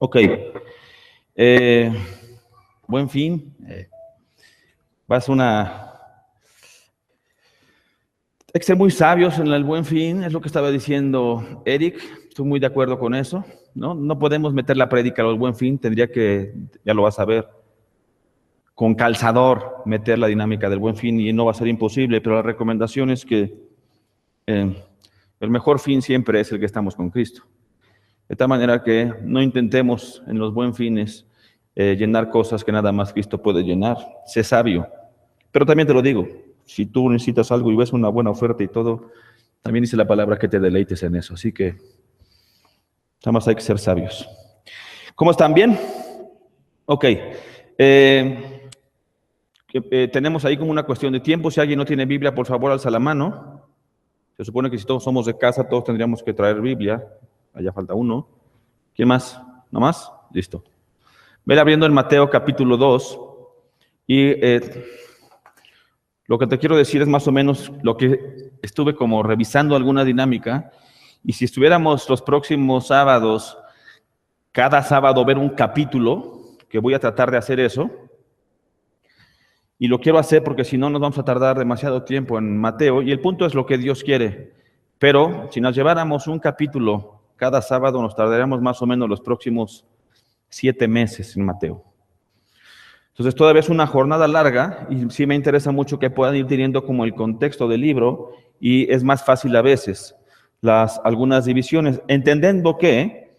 Ok. Eh, Buen fin. Hay que ser muy sabios en el Buen Fin, es lo que estaba diciendo Eric. Estoy muy de acuerdo con eso, ¿no? No podemos meter la prédica al Buen Fin, tendría que, ya lo vas a ver, con calzador meter la dinámica del Buen Fin y no va a ser imposible, pero la recomendación es que el mejor fin siempre es el que estamos con Cristo. De tal manera que no intentemos en los buen fines llenar cosas que nada más Cristo puede llenar. Sé sabio. Pero también te lo digo, si tú necesitas algo y ves una buena oferta y todo, también dice la palabra que te deleites en eso. Así que nada más hay que ser sabios. ¿Cómo están? ¿Bien? Ok. Tenemos ahí como una cuestión de tiempo. Si alguien no tiene Biblia, por favor, alza la mano. Se supone que si todos somos de casa, todos tendríamos que traer Biblia. Allá falta uno. ¿Quién más? ¿No más? Listo. Ve abriendo en Mateo capítulo 2 y lo que te quiero decir es más o menos lo que estuve como revisando alguna dinámica y si estuviéramos los próximos sábados, cada sábado ver un capítulo, que voy a tratar de hacer eso, y lo quiero hacer porque si no nos vamos a tardar demasiado tiempo en Mateo y el punto es lo que Dios quiere, pero si nos lleváramos un capítulo cada sábado nos tardaríamos más o menos los próximos 7 meses en Mateo. Entonces todavía es una jornada larga y sí me interesa mucho que puedan ir teniendo como el contexto del libro y es más fácil a veces algunas divisiones, entendiendo que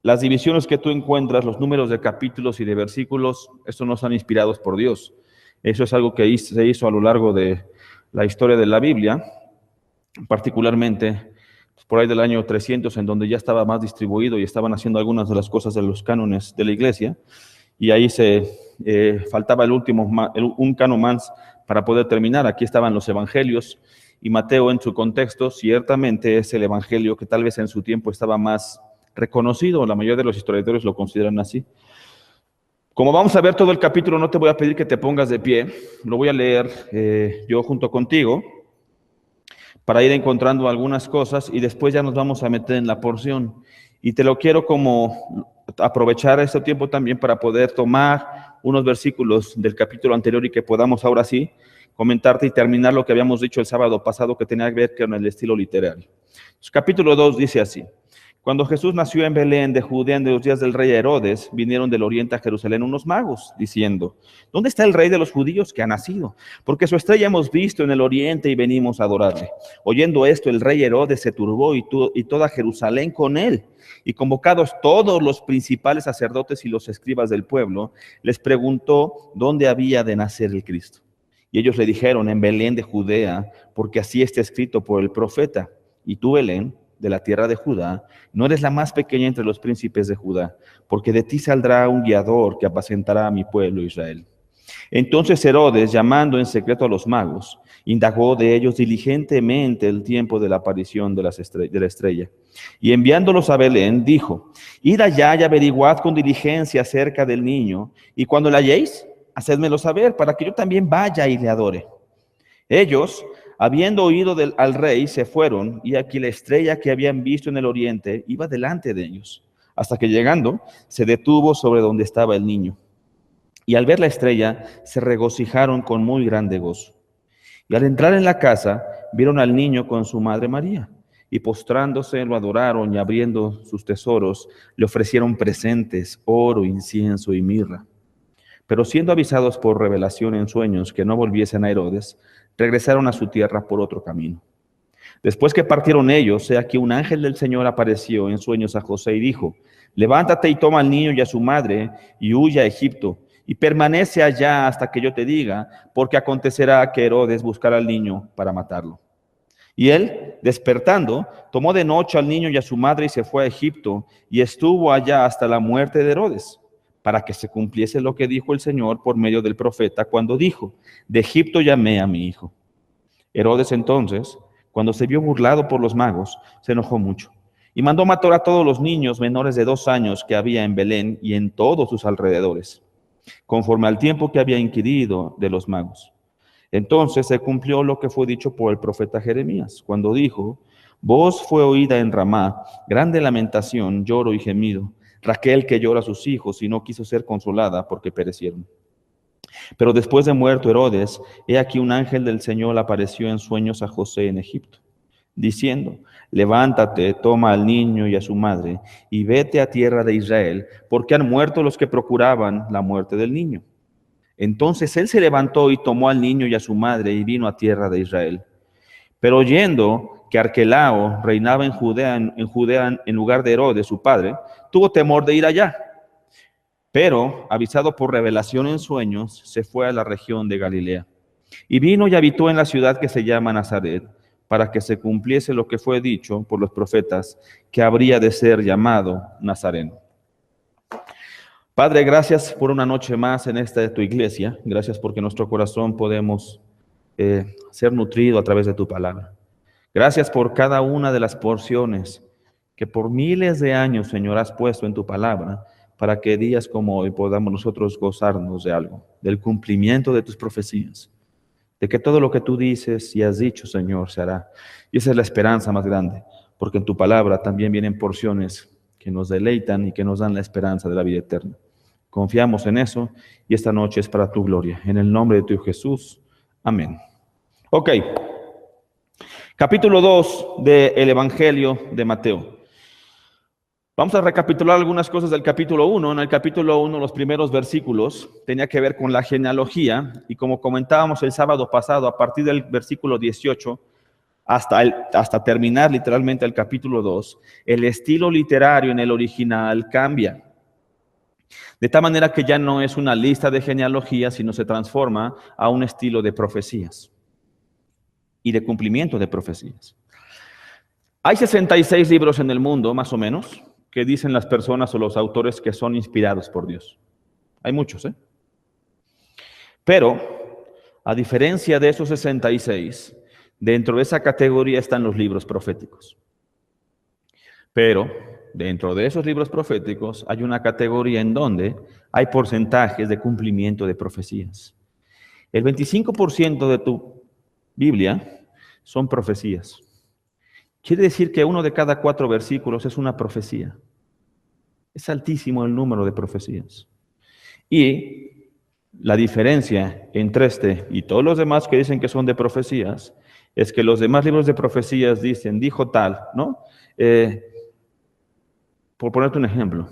las divisiones que tú encuentras, los números de capítulos y de versículos, estos no son inspirados por Dios. Eso es algo que se hizo a lo largo de la historia de la Biblia, particularmente por ahí del año 300, en donde ya estaba más distribuido y estaban haciendo algunas de las cosas de los cánones de la iglesia, y ahí faltaba un canon más para poder terminar. Aquí estaban los evangelios, y Mateo en su contexto ciertamente es el evangelio que tal vez en su tiempo estaba más reconocido, la mayoría de los historiadores lo consideran así. Como vamos a ver todo el capítulo, no te voy a pedir que te pongas de pie, lo voy a leer yo junto contigo, para ir encontrando algunas cosas y después ya nos vamos a meter en la porción. Y te lo quiero como aprovechar este tiempo también para poder tomar unos versículos del capítulo anterior y que podamos ahora sí comentarte y terminar lo que habíamos dicho el sábado pasado que tenía que ver con el estilo literario. Entonces, capítulo 2 dice así: Cuando Jesús nació en Belén de Judea en los días del rey Herodes, vinieron del oriente a Jerusalén unos magos, diciendo: ¿Dónde está el rey de los judíos que ha nacido? Porque su estrella hemos visto en el oriente y venimos a adorarle. Oyendo esto, el rey Herodes se turbó y toda Jerusalén con él. Y convocados todos los principales sacerdotes y los escribas del pueblo, les preguntó dónde había de nacer el Cristo. Y ellos le dijeron: en Belén de Judea, porque así está escrito por el profeta. Y tú, Belén, de la tierra de Judá, no eres la más pequeña entre los príncipes de Judá, porque de ti saldrá un guiador que apacentará a mi pueblo Israel. Entonces Herodes, llamando en secreto a los magos, indagó de ellos diligentemente el tiempo de la aparición de la estrella. Y enviándolos a Belén, dijo: Id allá y averiguad con diligencia acerca del niño, y cuando la halléis, hacedmelo saber, para que yo también vaya y le adore. Ellos, habiendo oído al rey, se fueron, y aquí la estrella que habían visto en el oriente iba delante de ellos, hasta que llegando, se detuvo sobre donde estaba el niño. Y al ver la estrella, se regocijaron con muy grande gozo. Y al entrar en la casa, vieron al niño con su madre María, y postrándose lo adoraron, y abriendo sus tesoros, le ofrecieron presentes, oro, incienso y mirra. Pero siendo avisados por revelación en sueños que no volviesen a Herodes, regresaron a su tierra por otro camino. Después que partieron ellos, he aquí un ángel del Señor apareció en sueños a José y dijo: Levántate y toma al niño y a su madre y huye a Egipto, y permanece allá hasta que yo te diga, porque acontecerá que Herodes buscará al niño para matarlo. Y él, despertando, tomó de noche al niño y a su madre y se fue a Egipto, y estuvo allá hasta la muerte de Herodes, para que se cumpliese lo que dijo el Señor por medio del profeta, cuando dijo: De Egipto llamé a mi hijo. Herodes entonces, cuando se vio burlado por los magos, se enojó mucho, y mandó matar a todos los niños menores de 2 años que había en Belén y en todos sus alrededores, conforme al tiempo que había inquirido de los magos. Entonces se cumplió lo que fue dicho por el profeta Jeremías, cuando dijo: Voz fue oída en Ramá, grande lamentación, lloro y gemido, Raquel, que llora a sus hijos y no quiso ser consolada porque perecieron. Pero después de muerto Herodes, he aquí un ángel del Señor apareció en sueños a José en Egipto, diciendo: levántate, toma al niño y a su madre, y vete a tierra de Israel, porque han muerto los que procuraban la muerte del niño. Entonces él se levantó y tomó al niño y a su madre y vino a tierra de Israel. Pero oyendo que Arquelao reinaba en Judea en lugar de Herodes, su padre, tuvo temor de ir allá. Pero, avisado por revelación en sueños, se fue a la región de Galilea. Y vino y habitó en la ciudad que se llama Nazaret, para que se cumpliese lo que fue dicho por los profetas, que habría de ser llamado Nazareno. Padre, gracias por una noche más en esta de tu iglesia. Gracias porque nuestro corazón podemos ser nutrido a través de tu palabra. Gracias por cada una de las porciones que por miles de años, Señor, has puesto en tu palabra, para que días como hoy podamos nosotros gozarnos de algo, del cumplimiento de tus profecías, de que todo lo que tú dices y has dicho, Señor, se hará. Y esa es la esperanza más grande, porque en tu palabra también vienen porciones que nos deleitan y que nos dan la esperanza de la vida eterna. Confiamos en eso y esta noche es para tu gloria. En el nombre de tu Jesús. Amén. Ok. Capítulo 2 del Evangelio de Mateo. Vamos a recapitular algunas cosas del capítulo 1. En el capítulo 1, los primeros versículos tenía que ver con la genealogía, y como comentábamos el sábado pasado, a partir del versículo 18 hasta terminar literalmente el capítulo 2, el estilo literario en el original cambia. De tal manera que ya no es una lista de genealogías, sino se transforma a un estilo de profecías y de cumplimiento de profecías. Hay 66 libros en el mundo, más o menos, que dicen las personas o los autores que son inspirados por Dios. Hay muchos, ¿eh? Pero, a diferencia de esos 66, dentro de esa categoría están los libros proféticos. Pero, dentro de esos libros proféticos hay una categoría en donde hay porcentajes de cumplimiento de profecías. El 25% de tu Biblia son profecías. Quiere decir que 1 de cada 4 versículos es una profecía. Es altísimo el número de profecías. Y la diferencia entre este y todos los demás que dicen que son de profecías es que los demás libros de profecías dicen, dijo tal, ¿no? Por ponerte un ejemplo,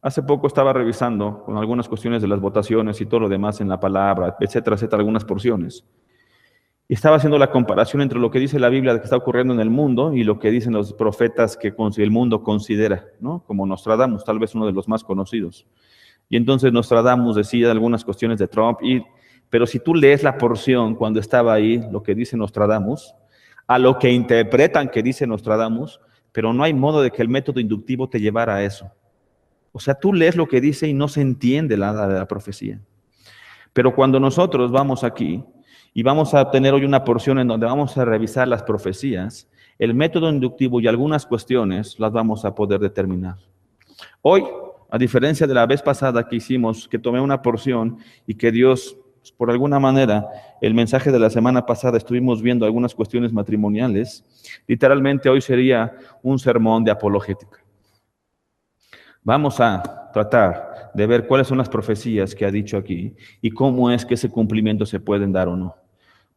hace poco estaba revisando con algunas cuestiones de las votaciones y todo lo demás en la palabra, etcétera, etcétera, algunas porciones. Y estaba haciendo la comparación entre lo que dice la Biblia de que está ocurriendo en el mundo y lo que dicen los profetas que el mundo considera, ¿no? Como Nostradamus, tal vez uno de los más conocidos. Y entonces Nostradamus decía algunas cuestiones de Trump, pero si tú lees la porción cuando estaba ahí, lo que dice Nostradamus, a lo que interpretan que dice Nostradamus, pero no hay modo de que el método inductivo te llevara a eso. O sea, tú lees lo que dice y no se entiende nada de la profecía. Pero cuando nosotros vamos aquí, y vamos a tener hoy una porción en donde vamos a revisar las profecías, el método inductivo y algunas cuestiones las vamos a poder determinar. Hoy, a diferencia de la vez pasada que hicimos, que tomé una porción y que Dios, por alguna manera, el mensaje de la semana pasada estuvimos viendo algunas cuestiones matrimoniales, literalmente hoy sería un sermón de apologética. Vamos a tratar de ver cuáles son las profecías que ha dicho aquí y cómo es que ese cumplimiento se pueden dar o no,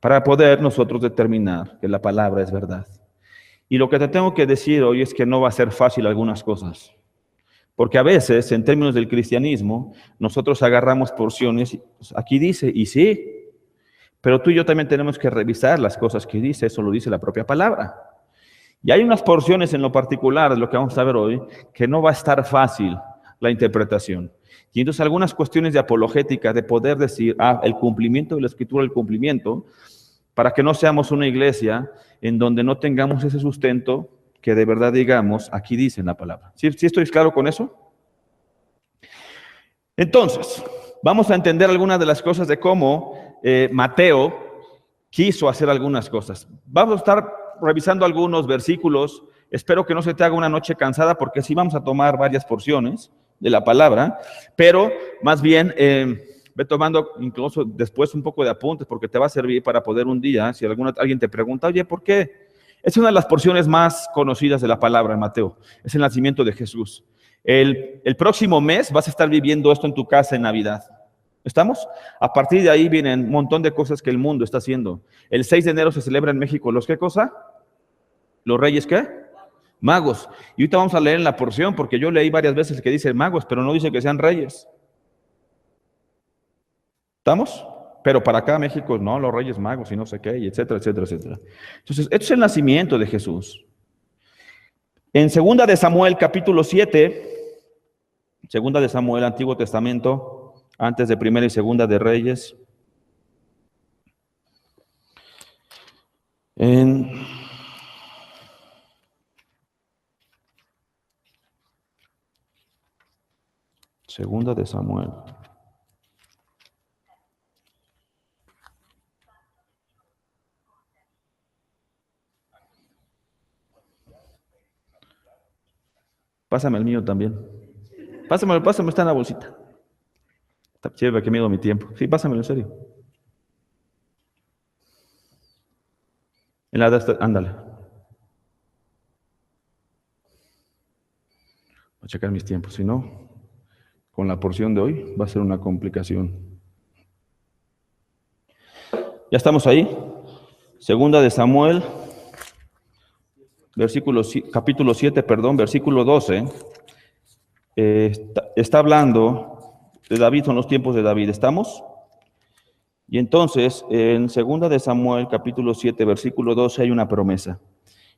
para poder nosotros determinar que la palabra es verdad. Y lo que te tengo que decir hoy es que no va a ser fácil algunas cosas, porque a veces, en términos del cristianismo, nosotros agarramos porciones, aquí dice, y sí, pero tú y yo también tenemos que revisar las cosas que dice, eso lo dice la propia palabra. Y hay unas porciones en lo particular, de lo que vamos a ver hoy, que no va a estar fácil la interpretación. Y entonces algunas cuestiones de apologética, de poder decir, el cumplimiento de la Escritura, el cumplimiento, para que no seamos una iglesia en donde no tengamos ese sustento que de verdad digamos, aquí dice en la palabra. ¿Sí estoy claro con eso? Entonces, vamos a entender algunas de las cosas de cómo Mateo quiso hacer algunas cosas. Vamos a estar revisando algunos versículos. Espero que no se te haga una noche cansada, porque sí vamos a tomar varias porciones de la palabra, pero más bien ve tomando incluso después un poco de apuntes, porque te va a servir para poder un día, si alguien te pregunta, oye, ¿por qué? Es una de las porciones más conocidas de la palabra en Mateo, es el nacimiento de Jesús. El próximo mes vas a estar viviendo esto en tu casa en Navidad. ¿Estamos? A partir de ahí vienen un montón de cosas que el mundo está haciendo. El 6 de enero se celebra en México, ¿los qué cosa? ¿Los Reyes qué? Magos. Y ahorita vamos a leer en la porción, porque yo leí varias veces que dice magos, pero no dice que sean reyes. ¿Estamos? Pero para acá México, no, los Reyes Magos y no sé qué, y etcétera, etcétera, etcétera. Entonces, esto es el nacimiento de Jesús. En 2 de Samuel, capítulo 7, 2 de Samuel, Antiguo Testamento, antes de 1 y 2 de Reyes, en Segunda de Samuel. Pásame el mío también. Pásamelo, está en la bolsita. Está chévere, que miedo mi tiempo. Sí, pásamelo, en serio. En la de esta, ándale. Voy a checar mis tiempos, si no, con la porción de hoy va a ser una complicación. ¿Ya estamos ahí? 2 de Samuel, capítulo 7, versículo 12. Está hablando de David, son los tiempos de David. ¿Estamos? Y entonces, en 2 de Samuel, capítulo 7, versículo 12, hay una promesa.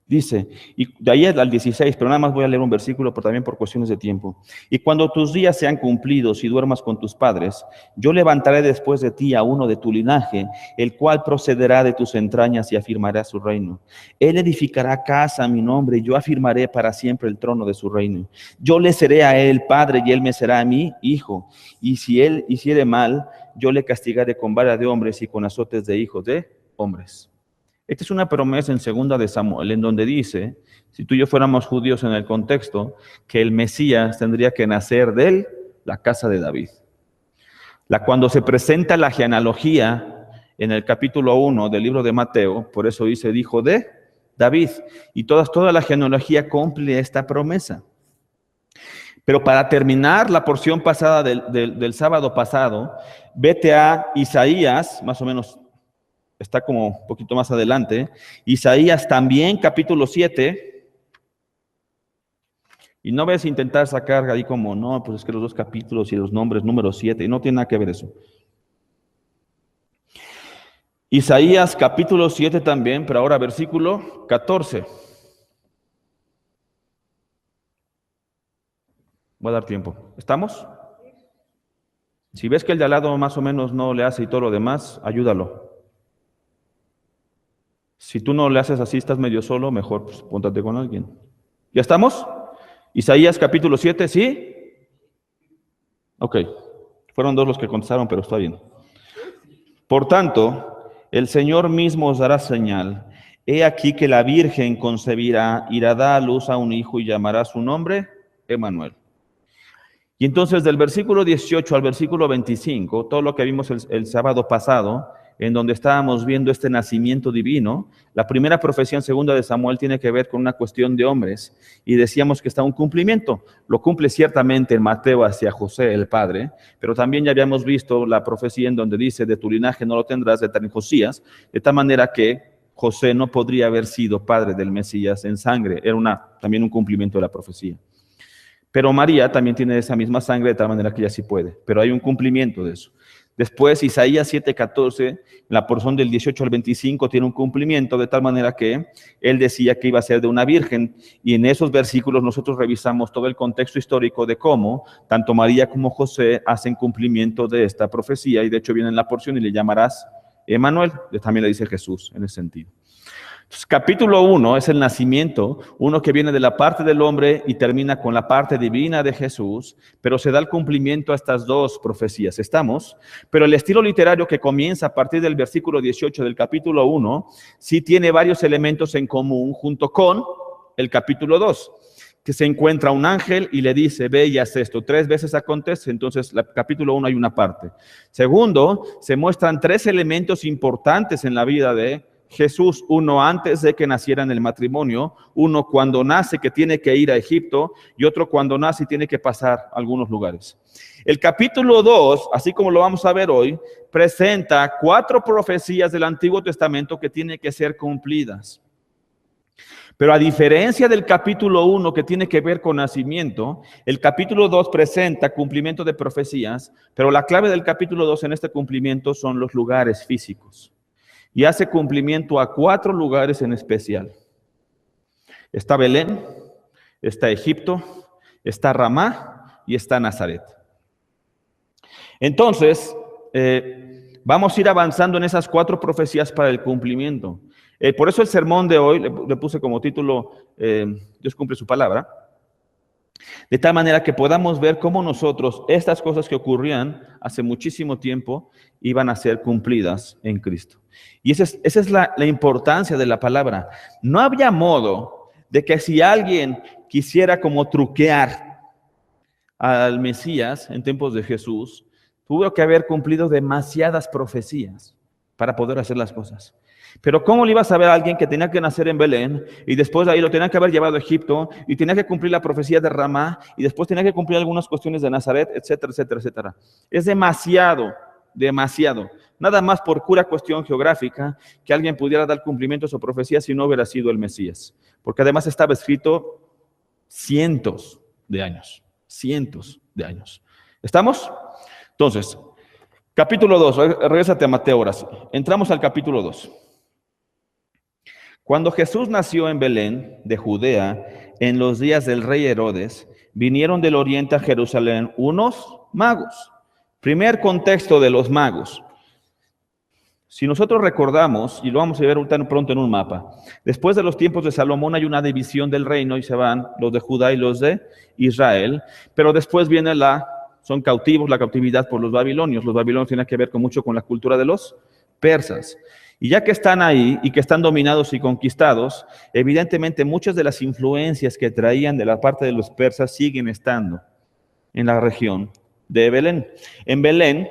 Dice, y de ahí al 16, pero nada más voy a leer un versículo también por cuestiones de tiempo. Y cuando tus días sean cumplidos y duermas con tus padres, yo levantaré después de ti a uno de tu linaje, el cual procederá de tus entrañas y afirmará su reino. Él edificará casa a mi nombre y yo afirmaré para siempre el trono de su reino. Yo le seré a él padre y él me será a mí hijo. Y si él hiciere mal, yo le castigaré con vara de hombres y con azotes de hijos de hombres. Esta es una promesa en 2 de Samuel, en donde dice, si tú y yo fuéramos judíos en el contexto, que el Mesías tendría que nacer de la casa de David. Cuando se presenta la genealogía en el capítulo 1 del libro de Mateo, por eso dice, hijo de David, y toda la genealogía cumple esta promesa. Pero para terminar la porción pasada del sábado pasado, vete a Isaías, más o menos está como un poquito más adelante, Isaías también, capítulo 7, y no ves intentar sacar ahí como, no, pues es que los dos capítulos y los nombres, número 7, y no tiene nada que ver eso. Isaías, capítulo 7 también, pero ahora versículo 14. Voy a dar tiempo. ¿Estamos? Si ves que el de al lado más o menos no le hace y todo lo demás, ayúdalo. Si tú no le haces así, estás medio solo, mejor pues, póntate con alguien. ¿Ya estamos? Isaías capítulo 7, ¿sí? Ok. Fueron dos los que contestaron, pero está bien. Por tanto, el Señor mismo os dará señal. He aquí que la Virgen concebirá y dará a luz a un hijo y llamará su nombre Emmanuel. Y entonces del versículo 18 al versículo 25, todo lo que vimos el sábado pasado, en donde estábamos viendo este nacimiento divino, la primera profecía en 2 de Samuel tiene que ver con una cuestión de hombres, y decíamos que está un cumplimiento. Lo cumple ciertamente en Mateo hacia José, el padre, pero también ya habíamos visto la profecía en donde dice, de tu linaje no lo tendrás, de Josías, de tal manera que José no podría haber sido padre del Mesías en sangre, era también un cumplimiento de la profecía. Pero María también tiene esa misma sangre, de tal manera que ella sí puede, pero hay un cumplimiento de eso. Después, Isaías 7:14, la porción del 18 al 25, tiene un cumplimiento, de tal manera que él decía que iba a ser de una virgen, y en esos versículos nosotros revisamos todo el contexto histórico de cómo tanto María como José hacen cumplimiento de esta profecía, y de hecho viene en la porción y le llamarás Emmanuel, también le dice Jesús en ese sentido. Entonces, capítulo 1 es el nacimiento, uno que viene de la parte del hombre y termina con la parte divina de Jesús, pero se da el cumplimiento a estas dos profecías. ¿Estamos? Pero el estilo literario que comienza a partir del versículo 18 del capítulo 1, sí tiene varios elementos en común junto con el capítulo 2, que se encuentra un ángel y le dice, ve y haz esto. 3 veces acontece, entonces el capítulo 1 hay una parte. Segundo, se muestran 3 elementos importantes en la vida de Jesús, uno antes de que naciera en el matrimonio, uno cuando nace que tiene que ir a Egipto y otro cuando nace y tiene que pasar algunos lugares. El capítulo 2, así como lo vamos a ver hoy, presenta 4 profecías del Antiguo Testamento que tienen que ser cumplidas. Pero a diferencia del capítulo 1 que tiene que ver con nacimiento, el capítulo 2 presenta cumplimiento de profecías, pero la clave del capítulo 2 en este cumplimiento son los lugares físicos. Y hace cumplimiento a 4 lugares en especial. Está Belén, está Egipto, está Ramá y está Nazaret. Entonces, vamos a ir avanzando en esas 4 profecías para el cumplimiento. Por eso el sermón de hoy le puse como título, Dios cumple su palabra, de tal manera que podamos ver cómo nosotros, estas cosas que ocurrían hace muchísimo tiempo, iban a ser cumplidas en Cristo. Y esa es la importancia de la palabra. No había modo de que si alguien quisiera como truquear al Mesías en tiempos de Jesús, tuvo que haber cumplido demasiadas profecías para poder hacer las cosas. Pero ¿cómo le iba a saber a alguien que tenía que nacer en Belén y después de ahí lo tenía que haber llevado a Egipto y tenía que cumplir la profecía de Ramá y después tenía que cumplir algunas cuestiones de Nazaret, etcétera, etcétera, etcétera? Es demasiado. Nada más por pura cuestión geográfica que alguien pudiera dar cumplimiento a su profecía si no hubiera sido el Mesías. Porque además estaba escrito cientos de años. ¿Estamos? Entonces, capítulo 2, regrésate a Mateo ahora sí. Entramos al capítulo 2. Cuando Jesús nació en Belén, de Judea, en los días del rey Herodes, vinieron del oriente a Jerusalén unos magos. Primer contexto de los magos. Si nosotros recordamos, y lo vamos a ver pronto en un mapa, después de los tiempos de Salomón hay una división del reino y se van los de Judá y los de Israel, pero después viene son cautivos, la cautividad por los babilonios. Los babilonios tienen que ver mucho con la cultura de los persas. Y ya que están ahí y que están dominados y conquistados, evidentemente muchas de las influencias que traían de la parte de los persas siguen estando en la región de Belén. En Belén,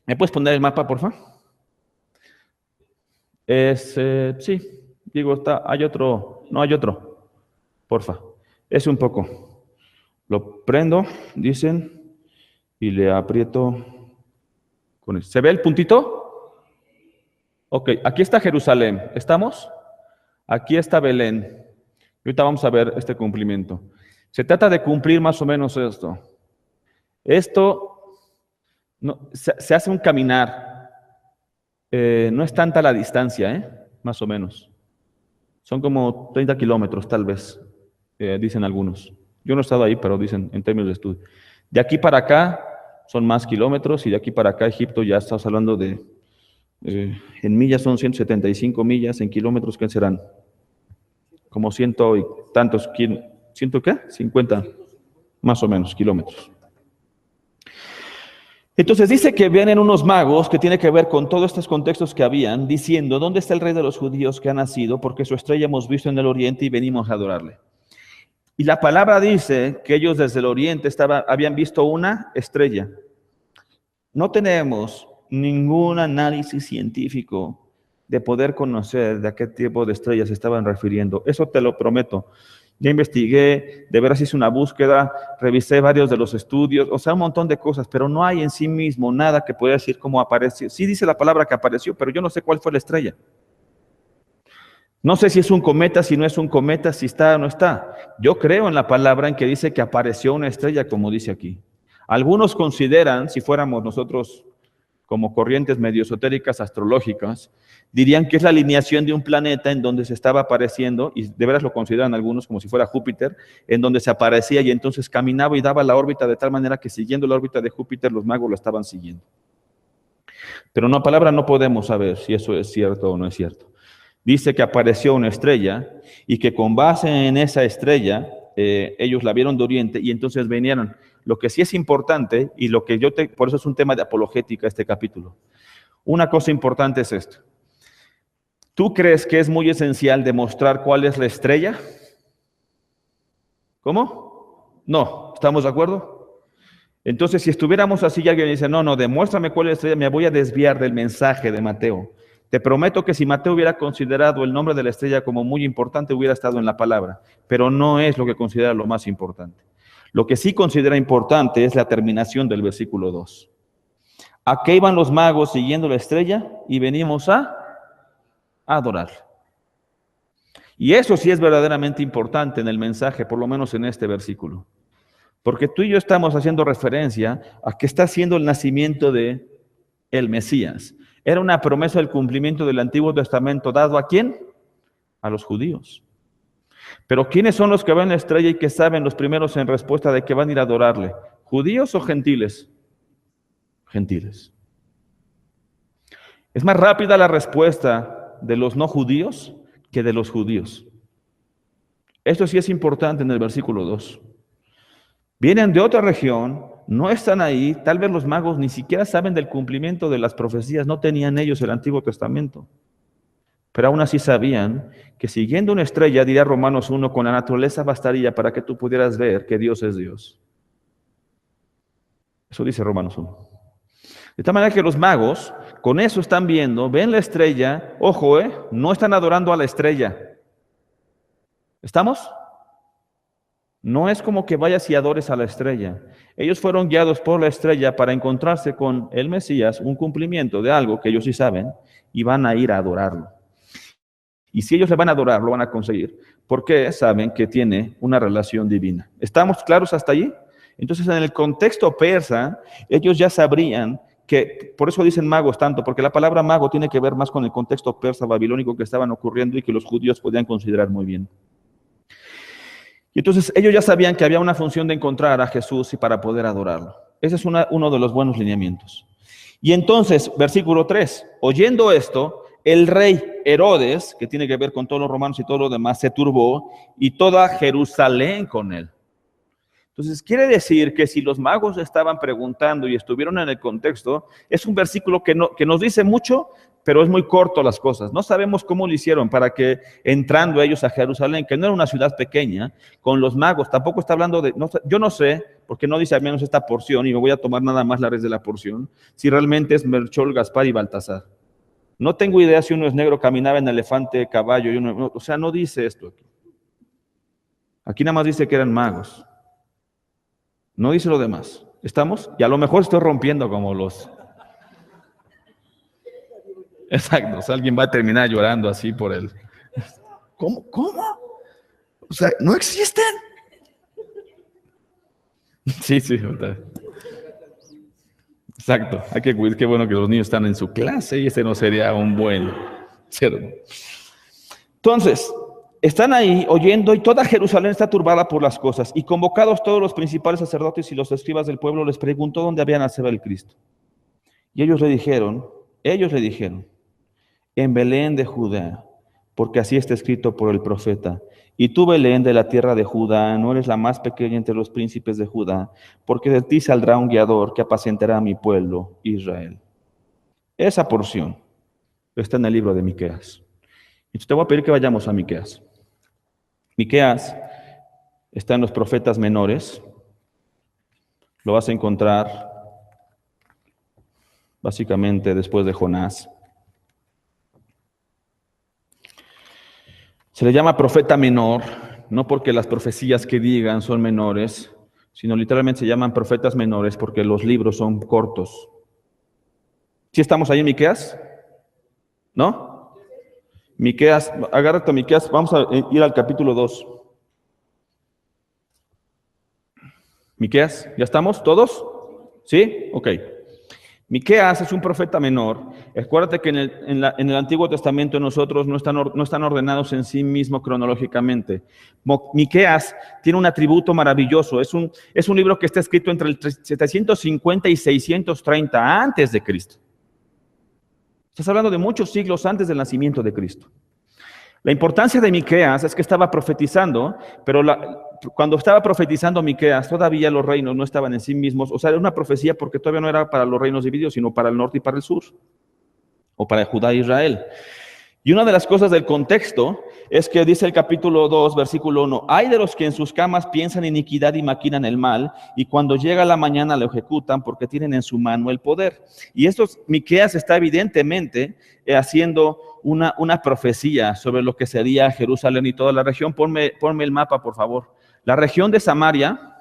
¿me puedes poner el mapa, por favor? Sí, digo, hay otro, porfa. Es un poco. Lo prendo, dicen, y le aprieto con eso. ¿Se ve el puntito? Ok, aquí está Jerusalén, ¿estamos? Aquí está Belén. Ahorita vamos a ver este cumplimiento. Se trata de cumplir más o menos esto. Esto se hace un caminar. No es tanta la distancia, más o menos. Son como 30 kilómetros, tal vez, dicen algunos. Yo no he estado ahí, pero dicen en términos de estudio. De aquí para acá son más kilómetros y de aquí para acá Egipto ya estamos hablando de, en millas son 175 millas, en kilómetros, ¿qué serán? Como ciento y tantos, ¿ciento qué? 50, más o menos, kilómetros. Entonces dice que vienen unos magos que tiene que ver con todos estos contextos que habían, diciendo, ¿dónde está el rey de los judíos que ha nacido? Porque su estrella hemos visto en el oriente y venimos a adorarle. Y la palabra dice que ellos desde el oriente habían visto una estrella. No tenemos ningún análisis científico de poder conocer de a qué tipo de estrellas se estaban refiriendo. Eso te lo prometo. Ya investigué, de veras hice una búsqueda, revisé varios de los estudios, o sea, un montón de cosas, pero no hay en sí mismo nada que pueda decir cómo apareció. Sí dice la palabra que apareció, pero yo no sé cuál fue la estrella. No sé si es un cometa, si no es un cometa, si está o no está. Yo creo en la palabra en que dice que apareció una estrella, como dice aquí. Algunos consideran, si fuéramos nosotros como corrientes medio esotéricas astrológicas, dirían que es la alineación de un planeta en donde se estaba apareciendo, y de veras lo consideran algunos como si fuera Júpiter, en donde se aparecía y entonces caminaba y daba la órbita de tal manera que siguiendo la órbita de Júpiter los magos lo estaban siguiendo. Pero en la palabra no podemos saber si eso es cierto o no es cierto. Dice que apareció una estrella y que con base en esa estrella ellos la vieron de oriente y entonces vinieron. Lo que sí es importante y lo que por eso es un tema de apologética este capítulo. Una cosa importante es esto. ¿Tú crees que es muy esencial demostrar cuál es la estrella? ¿Cómo? No, ¿estamos de acuerdo? Entonces, si estuviéramos así y alguien dice, no, demuéstrame cuál es la estrella, me voy a desviar del mensaje de Mateo. Te prometo que si Mateo hubiera considerado el nombre de la estrella como muy importante, hubiera estado en la palabra, pero no es lo que considera lo más importante. Lo que sí considera importante es la terminación del versículo 2. ¿A qué iban los magos siguiendo la estrella? Y venimos a adorar. Y eso sí es verdaderamente importante en el mensaje, por lo menos en este versículo. Porque tú y yo estamos haciendo referencia a que está siendo el nacimiento de el Mesías. Era una promesa del cumplimiento del Antiguo Testamento dado ¿a quién? A los judíos. Pero ¿quiénes son los que ven la estrella y que saben los primeros en respuesta de que van a ir a adorarle? ¿Judíos o gentiles? Gentiles. Es más rápida la respuesta de los no judíos que de los judíos. Esto sí es importante en el versículo 2. Vienen de otra región, no están ahí, tal vez los magos ni siquiera saben del cumplimiento de las profecías, no tenían ellos el Antiguo Testamento. Pero aún así sabían que siguiendo una estrella, diría Romanos 1, con la naturaleza bastaría para que tú pudieras ver que Dios es Dios. Eso dice Romanos 1. De tal manera que los magos, con eso están viendo, ven la estrella, ojo, no están adorando a la estrella. ¿Estamos? No es como que vayas y adores a la estrella. Ellos fueron guiados por la estrella para encontrarse con el Mesías, un cumplimiento de algo que ellos sí saben, y van a ir a adorarlo. Y si ellos le van a adorar, lo van a conseguir, porque saben que tiene una relación divina. ¿Estamos claros hasta allí? Entonces, en el contexto persa, ellos ya sabrían que, por eso dicen magos tanto, porque la palabra mago tiene que ver más con el contexto persa babilónico que estaban ocurriendo y que los judíos podían considerar muy bien. Y entonces ellos ya sabían que había una función de encontrar a Jesús y para poder adorarlo. Ese es uno de los buenos lineamientos. Y entonces, versículo 3, oyendo esto, el rey Herodes, que tiene que ver con todos los romanos y todo lo demás, se turbó y toda Jerusalén con él. Entonces, quiere decir que si los magos estaban preguntando y estuvieron en el contexto, es un versículo que nos dice mucho, pero es muy corto las cosas. No sabemos cómo lo hicieron para que entrando ellos a Jerusalén, que no era una ciudad pequeña, con los magos, tampoco está hablando de, yo no sé, porque no dice al menos esta porción, y me voy a tomar nada más la res de la porción, si realmente es Melchor, Gaspar y Baltasar. No tengo idea si uno es negro, caminaba en elefante, caballo, y uno, o sea, no dice esto aquí. Aquí nada más dice que eran magos. No dice lo demás. ¿Estamos? Y a lo mejor estoy rompiendo como los... Exacto, o sea, alguien va a terminar llorando así por él. ¿Cómo? O sea, ¿no existen? Sí. Exacto, hay que cuidar, qué bueno que los niños están en su clase y ese no sería un buen sermón. Entonces, están ahí oyendo y toda Jerusalén está turbada por las cosas. Y convocados todos los principales sacerdotes y los escribas del pueblo, les preguntó dónde había nacido el Cristo. Y ellos le dijeron, en Belén de Judá, porque así está escrito por el profeta. Y tú, Belén, de la tierra de Judá, no eres la más pequeña entre los príncipes de Judá, porque de ti saldrá un guiador que apacentará a mi pueblo, Israel. Esa porción está en el libro de Miqueas. Entonces te voy a pedir que vayamos a Miqueas. Miqueas está en los profetas menores. Lo vas a encontrar básicamente después de Jonás. Se le llama profeta menor, no porque las profecías que digan son menores, sino literalmente se llaman profetas menores porque los libros son cortos. ¿Sí estamos ahí en Miqueas? ¿No? Miqueas, agárrate a Miqueas, vamos a ir al capítulo 2. Miqueas, ¿ya estamos todos? ¿Sí? Ok. Miqueas es un profeta menor. Acuérdate que en el Antiguo Testamento nosotros no están ordenados en sí mismos cronológicamente. Miqueas tiene un atributo maravilloso. Es un libro que está escrito entre el 750 y 630 antes de Cristo. Estás hablando de muchos siglos antes del nacimiento de Cristo. La importancia de Miqueas es que estaba profetizando, pero cuando estaba profetizando Miqueas, todavía los reinos no estaban en sí mismos. O sea, era una profecía porque todavía no era para los reinos divididos, sino para el norte y para el sur, o para Judá e Israel. Y una de las cosas del contexto es que dice el capítulo 2, versículo 1, hay de los que en sus camas piensan iniquidad y maquinan el mal, y cuando llega la mañana lo ejecutan porque tienen en su mano el poder. Y esto, Miqueas está evidentemente haciendo una profecía sobre lo que sería Jerusalén y toda la región. Ponme el mapa, por favor. La región de Samaria,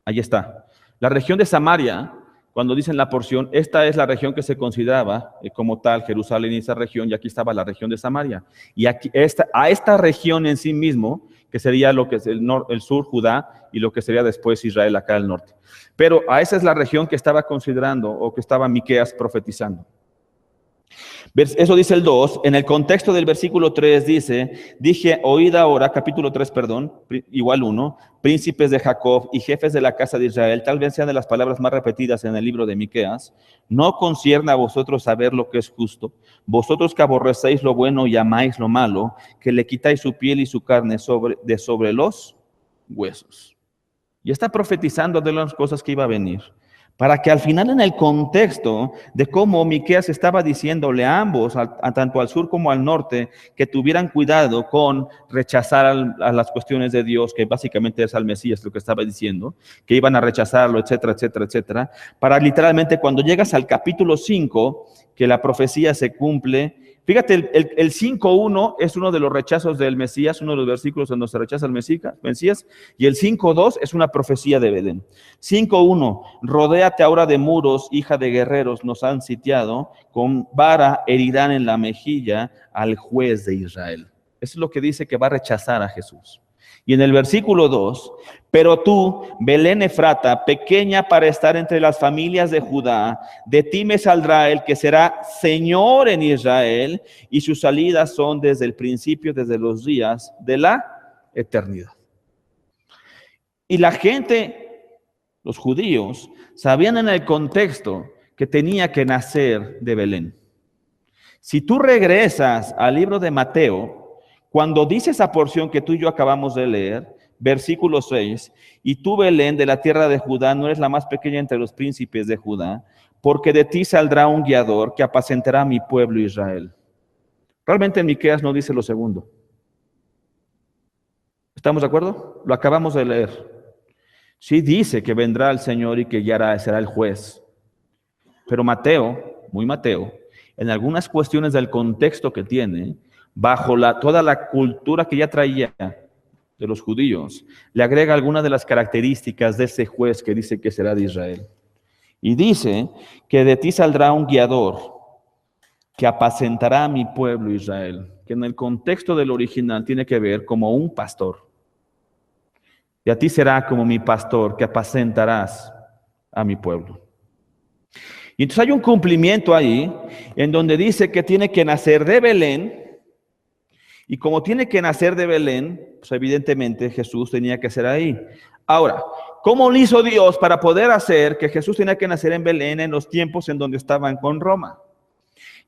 ahí está. La región de Samaria, cuando dicen la porción, esta es la región que se consideraba como tal, Jerusalén y esa región, y aquí estaba la región de Samaria. Y aquí, a esta región en sí mismo, que sería lo que es el sur, Judá, y lo que sería después Israel acá al norte. Pero a esa es la región que estaba considerando, o que estaba Miqueas profetizando. Eso dice el 2, en el contexto del versículo 3 dice, dije, oíd ahora, capítulo 3, perdón, igual 1, príncipes de Jacob y jefes de la casa de Israel, tal vez sean de las palabras más repetidas en el libro de Miqueas, no concierne a vosotros saber lo que es justo, vosotros que aborrecéis lo bueno y amáis lo malo, que le quitáis su piel y su carne de sobre los huesos. Y está profetizando de las cosas que iba a venir. Para que al final, en el contexto de cómo Miqueas estaba diciéndole a ambos, tanto al sur como al norte, que tuvieran cuidado con rechazar a las cuestiones de Dios, que básicamente es al Mesías lo que estaba diciendo, que iban a rechazarlo, etcétera, etcétera, etcétera, para literalmente cuando llegas al capítulo 5, que la profecía se cumple. Fíjate, el 5.1 es uno de los rechazos del Mesías, uno de los versículos donde se rechaza el Mesías, y el 5.2 es una profecía de Belén. 5.1, rodéate ahora de muros, hija de guerreros, nos han sitiado, con vara herirán en la mejilla al juez de Israel. Eso es lo que dice que va a rechazar a Jesús. Y en el versículo 2, pero tú, Belén Efrata, pequeña para estar entre las familias de Judá, de ti me saldrá el que será Señor en Israel, y sus salidas son desde el principio, desde los días de la eternidad. Y la gente, los judíos, sabían en el contexto que tenía que nacer de Belén. Si tú regresas al libro de Mateo, cuando dice esa porción que tú y yo acabamos de leer, versículo 6, y tú, Belén, de la tierra de Judá, no eres la más pequeña entre los príncipes de Judá, porque de ti saldrá un guiador que apacentará a mi pueblo Israel. Realmente en Miqueas no dice lo segundo. ¿Estamos de acuerdo? Lo acabamos de leer. Sí dice que vendrá el Señor y que guiará, será el juez. Pero Mateo, muy Mateo, en algunas cuestiones del contexto que tiene, bajo toda la cultura que ya traía de los judíos, le agrega algunas de las características de ese juez que dice que será de Israel. Y dice que de ti saldrá un guiador que apacentará a mi pueblo Israel, que en el contexto del original tiene que ver como un pastor. Y a ti será como mi pastor, que apacentarás a mi pueblo. Y entonces hay un cumplimiento ahí, en donde dice que tiene que nacer de Belén. Y como tiene que nacer de Belén, pues evidentemente Jesús tenía que ser ahí. Ahora, ¿cómo lo hizo Dios para poder hacer que Jesús tenía que nacer en Belén en los tiempos en donde estaban con Roma?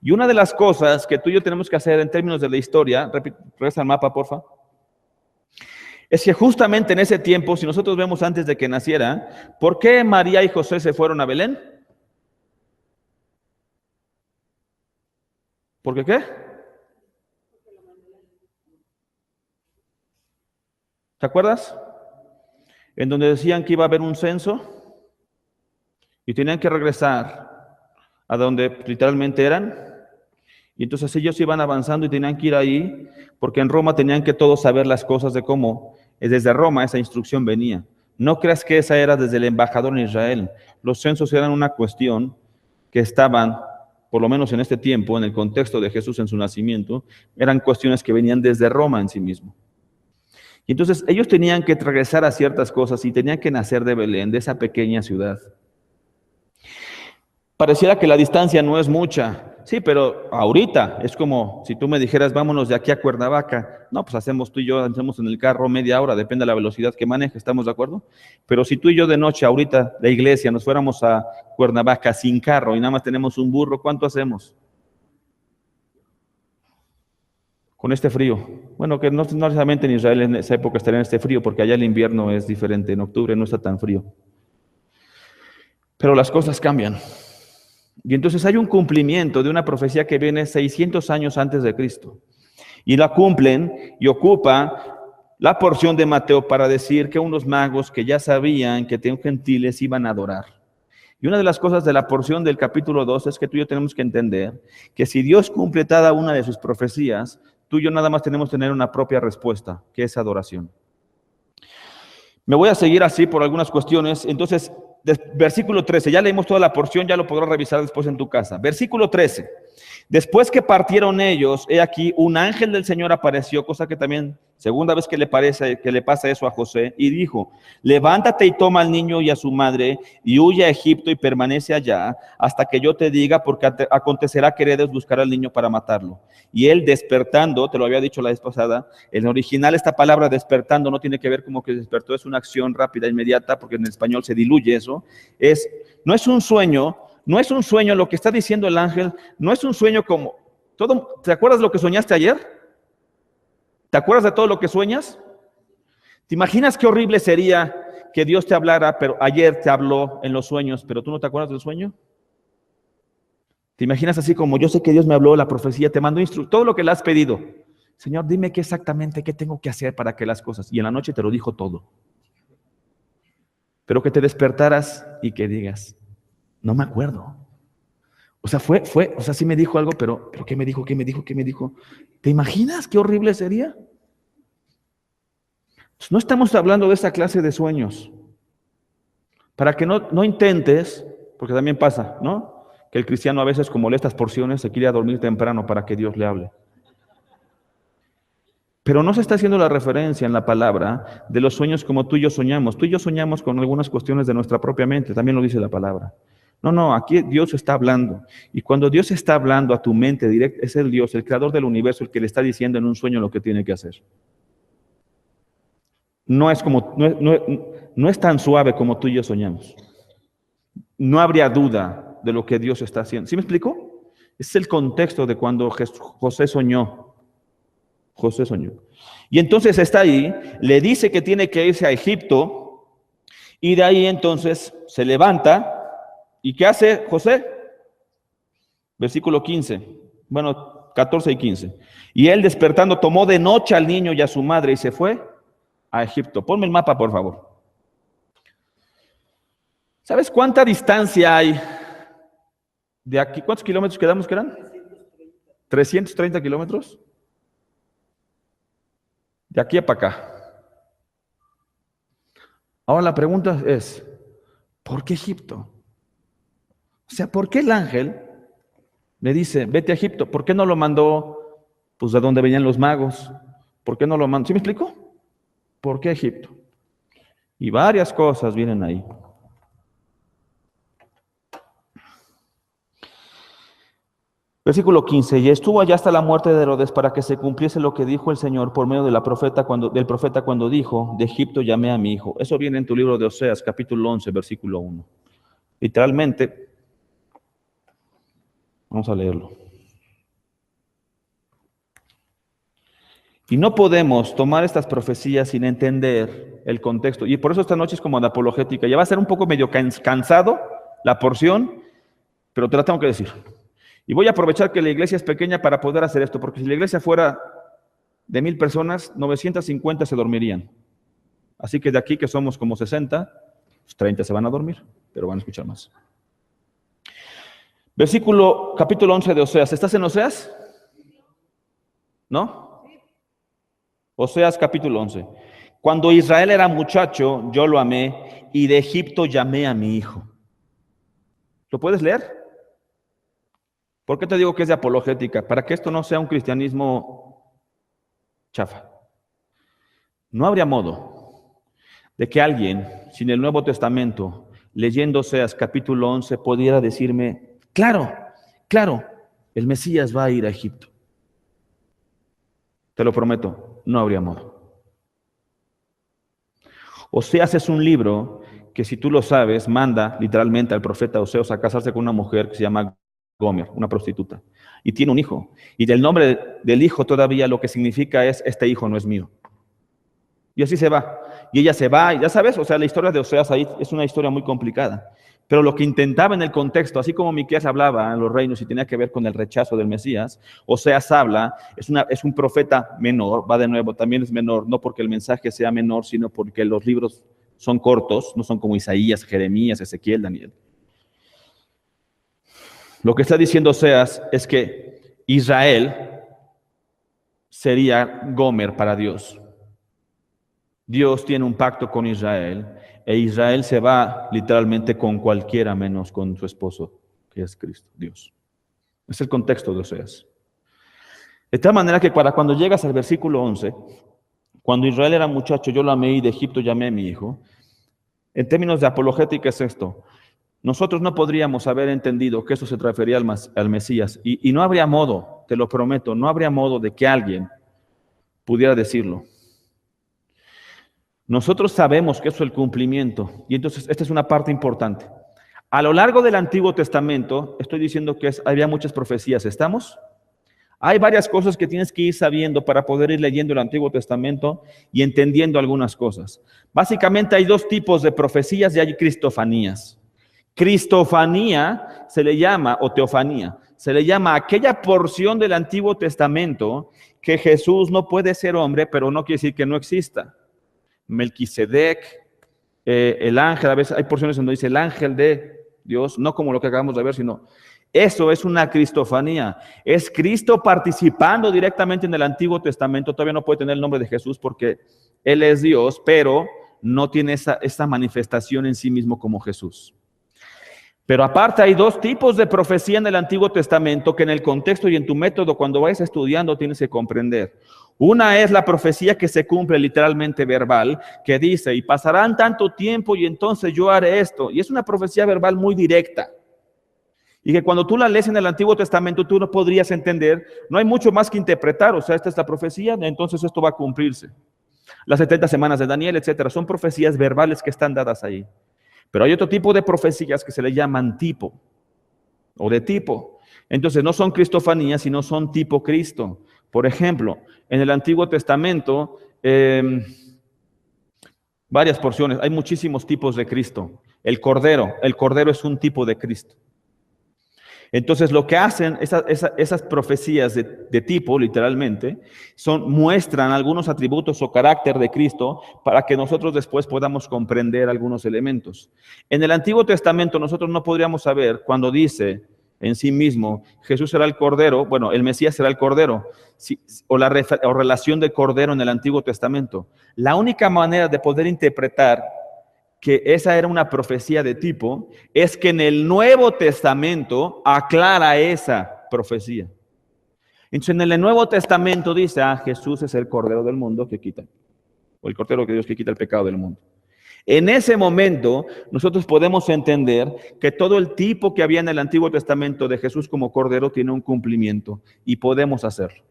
Y una de las cosas que tú y yo tenemos que hacer en términos de la historia, regresa al mapa, porfa, es que justamente en ese tiempo, si nosotros vemos antes de que naciera, ¿por qué María y José se fueron a Belén? ¿Por qué qué? ¿Te acuerdas? En donde decían que iba a haber un censo y tenían que regresar a donde literalmente eran. Y entonces ellos iban avanzando y tenían que ir ahí, porque en Roma tenían que todos saber las cosas de cómo, desde Roma esa instrucción venía. No creas que esa era desde el embajador en Israel. Los censos eran una cuestión que estaban, por lo menos en este tiempo, en el contexto de Jesús en su nacimiento, eran cuestiones que venían desde Roma en sí mismo. Y entonces ellos tenían que regresar a ciertas cosas y tenían que nacer de Belén, de esa pequeña ciudad. Pareciera que la distancia no es mucha, sí, pero ahorita es como si tú me dijeras, vámonos de aquí a Cuernavaca. No, pues hacemos tú y yo, hacemos en el carro media hora, depende de la velocidad que maneje, ¿estamos de acuerdo? Pero si tú y yo de noche, ahorita, de iglesia, nos fuéramos a Cuernavaca sin carro y nada más tenemos un burro, ¿cuánto hacemos? Con este frío. Bueno, que no necesariamente en Israel en esa época estaría en este frío, porque allá el invierno es diferente, en octubre no está tan frío. Pero las cosas cambian. Y entonces hay un cumplimiento de una profecía que viene 600 años antes de Cristo. Y la cumplen y ocupa la porción de Mateo para decir que unos magos que ya sabían que los gentiles iban a adorar. Y una de las cosas de la porción del capítulo 2 es que tú y yo tenemos que entender que si Dios cumple cada una de sus profecías, tú y yo nada más tenemos que tener una propia respuesta, que es adoración. Me voy a seguir así por algunas cuestiones. Entonces, versículo 13, ya leímos toda la porción, ya lo podrás revisar después en tu casa. Versículo 13, después que partieron ellos, he aquí, un ángel del Señor apareció, cosa que también, segunda vez que le pasa eso a José, y dijo, levántate y toma al niño y a su madre, y huye a Egipto y permanece allá, hasta que yo te diga, porque acontecerá que heredes buscar al niño para matarlo. Y él despertando, te lo había dicho la vez pasada, en original esta palabra despertando no tiene que ver como que despertó, es una acción rápida, inmediata, porque en español se diluye eso, no es un sueño. No es un sueño, lo que está diciendo el ángel, no es un sueño como, ¿te acuerdas lo que soñaste ayer? ¿Te acuerdas de todo lo que sueñas? ¿Te imaginas qué horrible sería que Dios te hablara, pero ayer te habló en los sueños, pero tú no te acuerdas del sueño? ¿Te imaginas así como, yo sé que Dios me habló, la profecía, te mandó todo lo que le has pedido? Señor, dime qué exactamente, qué tengo que hacer para que las cosas, y en la noche te lo dijo todo. Pero que te despertaras y que digas, no me acuerdo. O sea, o sea, sí me dijo algo, pero ¿qué me dijo? ¿Qué me dijo? ¿Qué me dijo? ¿Te imaginas qué horrible sería? Pues no estamos hablando de esa clase de sueños. Para que no intentes, porque también pasa, ¿no? Que el cristiano a veces, como lee estas porciones, se quiere dormir temprano para que Dios le hable. Pero no se está haciendo la referencia en la palabra de los sueños como tú y yo soñamos. Tú y yo soñamos con algunas cuestiones de nuestra propia mente, también lo dice la palabra. No, aquí Dios está hablando. Y cuando Dios está hablando a tu mente directa, es el Dios, el creador del universo, el que le está diciendo en un sueño lo que tiene que hacer. No es tan suave como tú y yo soñamos. No habría duda de lo que Dios está haciendo. ¿Sí me explico? Ese es el contexto de cuando José soñó. José soñó. Y entonces está ahí, le dice que tiene que irse a Egipto, y de ahí entonces se levanta. ¿Y qué hace José? Versículo 15, bueno, 14 y 15. Y él despertando tomó de noche al niño y a su madre y se fue a Egipto. Ponme el mapa, por favor. ¿Sabes cuánta distancia hay de aquí? ¿Cuántos kilómetros quedamos que eran? 330 kilómetros. De aquí a para acá. Ahora la pregunta es, ¿por qué Egipto? O sea, ¿por qué el ángel le dice, vete a Egipto? ¿Por qué no lo mandó, pues, de donde venían los magos? ¿Por qué no lo mandó? ¿Sí me explico? ¿Por qué Egipto? Y varias cosas vienen ahí. Versículo 15, y estuvo allá hasta la muerte de Herodes para que se cumpliese lo que dijo el Señor por medio de del profeta cuando dijo, de Egipto llamé a mi hijo. Eso viene en tu libro de Oseas, capítulo 11, versículo 1. Literalmente, vamos a leerlo. Y no podemos tomar estas profecías sin entender el contexto. Y por eso esta noche es como de apologética. Ya va a ser un poco medio cansado la porción, pero te la tengo que decir. Y voy a aprovechar que la iglesia es pequeña para poder hacer esto, porque si la iglesia fuera de 1000 personas, 950 se dormirían. Así que de aquí que somos como 60, pues 30 se van a dormir, pero van a escuchar más. Capítulo 11 de Oseas. ¿Estás en Oseas? ¿No? Oseas capítulo 11. Cuando Israel era muchacho, yo lo amé, y de Egipto llamé a mi hijo. ¿Lo puedes leer? ¿Por qué te digo que es de apologética? Para que esto no sea un cristianismo chafa. No habría modo de que alguien, sin el Nuevo Testamento, leyendo Oseas capítulo 11, pudiera decirme, claro, el Mesías va a ir a Egipto. Te lo prometo, no habría modo. Oseas es un libro que, si tú lo sabes, manda literalmente al profeta Oseas a casarse con una mujer que se llama Gomer, una prostituta, y tiene un hijo. Y del nombre del hijo todavía lo que significa es, este hijo no es mío. Y así se va. Y ella se va, y ya sabes, o sea, la historia de Oseas ahí es una historia muy complicada. Pero lo que intentaba en el contexto, así como Miqueas hablaba en los reinos y tenía que ver con el rechazo del Mesías, Oseas habla, es un profeta menor, va de nuevo, también es menor, no porque el mensaje sea menor, sino porque los libros son cortos, no son como Isaías, Jeremías, Ezequiel, Daniel. Lo que está diciendo Oseas es que Israel sería Gomer para Dios. Dios tiene un pacto con Israel e Israel se va literalmente con cualquiera menos con su esposo, que es Cristo, Dios. Es el contexto de Oseas. De tal manera que para cuando llegas al versículo 11, cuando Israel era muchacho, yo lo amé y de Egipto llamé a mi hijo. En términos de apologética es esto. Nosotros no podríamos haber entendido que eso se refería al Mesías y no habría modo, te lo prometo, no habría modo de que alguien pudiera decirlo. Nosotros sabemos que eso es el cumplimiento y entonces esta es una parte importante. A lo largo del Antiguo Testamento, estoy diciendo que había muchas profecías, ¿estamos? Hay varias cosas que tienes que ir sabiendo para poder ir leyendo el Antiguo Testamento y entendiendo algunas cosas. Básicamente hay dos tipos de profecías y hay cristofanías. Cristofanía se le llama, o teofanía, se le llama aquella porción del Antiguo Testamento que Jesús no puede ser hombre, pero no quiere decir que no exista. Melquisedec, el ángel, a veces hay porciones donde dice el ángel de Dios, no como lo que acabamos de ver, sino eso es una cristofanía. Es Cristo participando directamente en el Antiguo Testamento. Todavía no puede tener el nombre de Jesús porque Él es Dios, pero no tiene esa manifestación en sí mismo como Jesús. Pero aparte hay dos tipos de profecía en el Antiguo Testamento que en el contexto y en tu método cuando vayas estudiando tienes que comprender. Una es la profecía que se cumple literalmente verbal, que dice, y pasarán tanto tiempo y entonces yo haré esto. Y es una profecía verbal muy directa. Y que cuando tú la lees en el Antiguo Testamento tú no podrías entender, no hay mucho más que interpretar, o sea, esta es la profecía, entonces esto va a cumplirse. Las 70 semanas de Daniel, etcétera, son profecías verbales que están dadas ahí. Pero hay otro tipo de profecías que se le llaman tipo o de tipo. Entonces no son cristofanías, sino son tipo Cristo. Por ejemplo, en el Antiguo Testamento, varias porciones, hay muchísimos tipos de Cristo. El Cordero es un tipo de Cristo. Entonces lo que hacen esas profecías de tipo, literalmente, muestran algunos atributos o carácter de Cristo para que nosotros después podamos comprender algunos elementos. En el Antiguo Testamento nosotros no podríamos saber cuando dice en sí mismo, Jesús será el Cordero, bueno, el Mesías será el Cordero, o relación de Cordero en el Antiguo Testamento. La única manera de poder interpretar que esa era una profecía de tipo, es que en el Nuevo Testamento aclara esa profecía. Entonces en el Nuevo Testamento dice, Jesús es el Cordero del mundo que quita, o el Cordero de Dios que quita el pecado del mundo. En ese momento nosotros podemos entender que todo el tipo que había en el Antiguo Testamento de Jesús como Cordero tiene un cumplimiento y podemos hacerlo.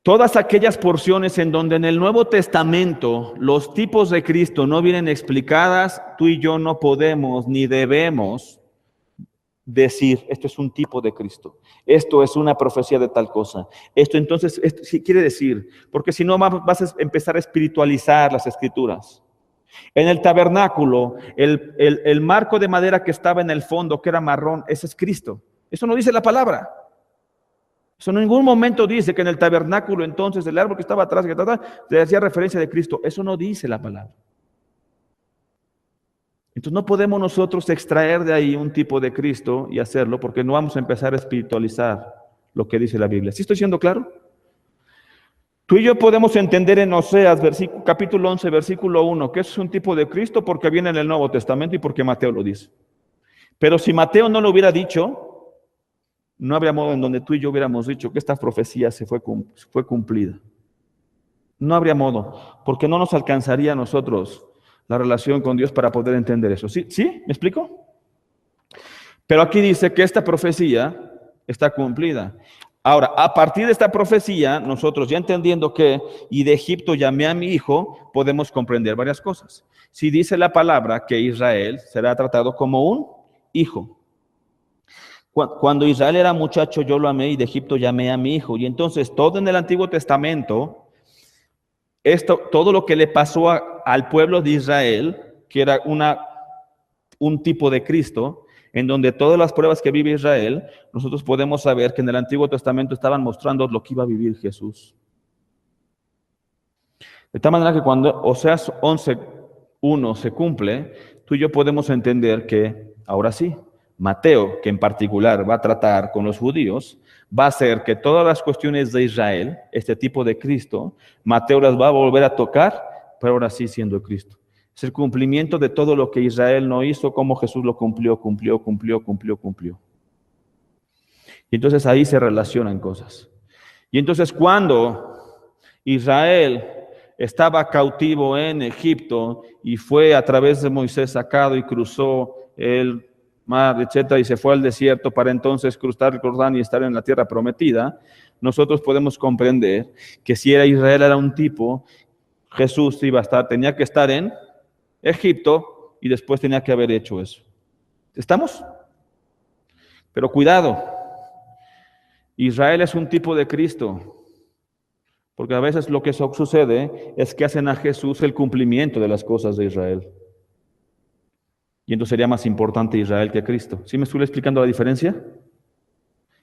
Todas aquellas porciones en donde en el Nuevo Testamento los tipos de Cristo no vienen explicadas, tú y yo no podemos ni debemos decir, esto es un tipo de Cristo, esto es una profecía de tal cosa. Esto entonces, sí quiere decir, porque si no vas a empezar a espiritualizar las Escrituras. En el tabernáculo, el marco de madera que estaba en el fondo, que era marrón, ese es Cristo. Eso no dice la palabra. Eso en ningún momento dice que en el tabernáculo entonces el árbol que estaba atrás, le hacía referencia de Cristo. Eso no dice la palabra. Entonces no podemos nosotros extraer de ahí un tipo de Cristo y hacerlo porque no vamos a empezar a espiritualizar lo que dice la Biblia. ¿Sí estoy siendo claro? Tú y yo podemos entender en Oseas, capítulo 11, versículo 1, que es un tipo de Cristo porque viene en el Nuevo Testamento y porque Mateo lo dice. Pero si Mateo no lo hubiera dicho, no habría modo en donde tú y yo hubiéramos dicho que esta profecía fue cumplida. No habría modo, porque no nos alcanzaría a nosotros la relación con Dios para poder entender eso. ¿Sí? ¿Sí? ¿Me explico? Pero aquí dice que esta profecía está cumplida. Ahora, a partir de esta profecía, nosotros ya entendiendo que, y de Egipto llamé a mi hijo, podemos comprender varias cosas. Si dice la palabra que Israel será tratado como un hijo. Cuando Israel era muchacho, yo lo amé y de Egipto llamé a mi hijo. Y entonces todo en el Antiguo Testamento, todo lo que le pasó al pueblo de Israel, que era un tipo de Cristo, en donde todas las pruebas que vive Israel, nosotros podemos saber que en el Antiguo Testamento estaban mostrando lo que iba a vivir Jesús. De tal manera que cuando Oseas 11:1 se cumple, tú y yo podemos entender que, ahora sí, Mateo, que en particular va a tratar con los judíos, va a hacer que todas las cuestiones de Israel, este tipo de Cristo, Mateo las va a volver a tocar, pero ahora sí siendo Cristo. Es el cumplimiento de todo lo que Israel no hizo, como Jesús lo cumplió. Y entonces ahí se relacionan cosas. Y entonces cuando Israel estaba cautivo en Egipto y fue a través de Moisés sacado y cruzó el mar, etcétera, y se fue al desierto para entonces cruzar el Jordán y estar en la tierra prometida, nosotros podemos comprender que si Israel era un tipo, Jesús tenía que estar en Egipto y después tenía que haber hecho eso. ¿Estamos? Pero cuidado, Israel es un tipo de Cristo. Porque a veces lo que sucede es que hacen a Jesús el cumplimiento de las cosas de Israel. Y entonces sería más importante Israel que Cristo. ¿Sí me estoy explicando la diferencia?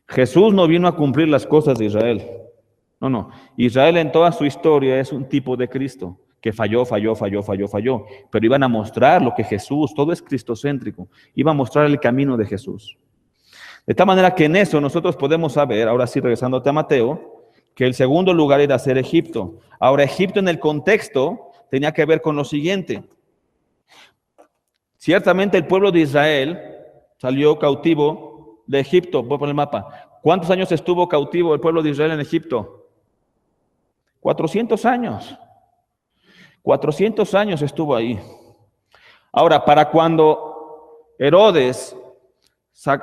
Jesús no vino a cumplir las cosas de Israel. No. Israel en toda su historia es un tipo de Cristo que falló. Pero iban a mostrar lo que Jesús, todo es cristocéntrico, iba a mostrar el camino de Jesús. De tal manera que en eso nosotros podemos saber, ahora sí regresándote a Mateo, que el segundo lugar era ser Egipto. Ahora, Egipto en el contexto tenía que ver con lo siguiente. Ciertamente el pueblo de Israel salió cautivo de Egipto. Voy a poner el mapa. ¿Cuántos años estuvo cautivo el pueblo de Israel en Egipto? 400 años. 400 años estuvo ahí. Ahora, para cuando Herodes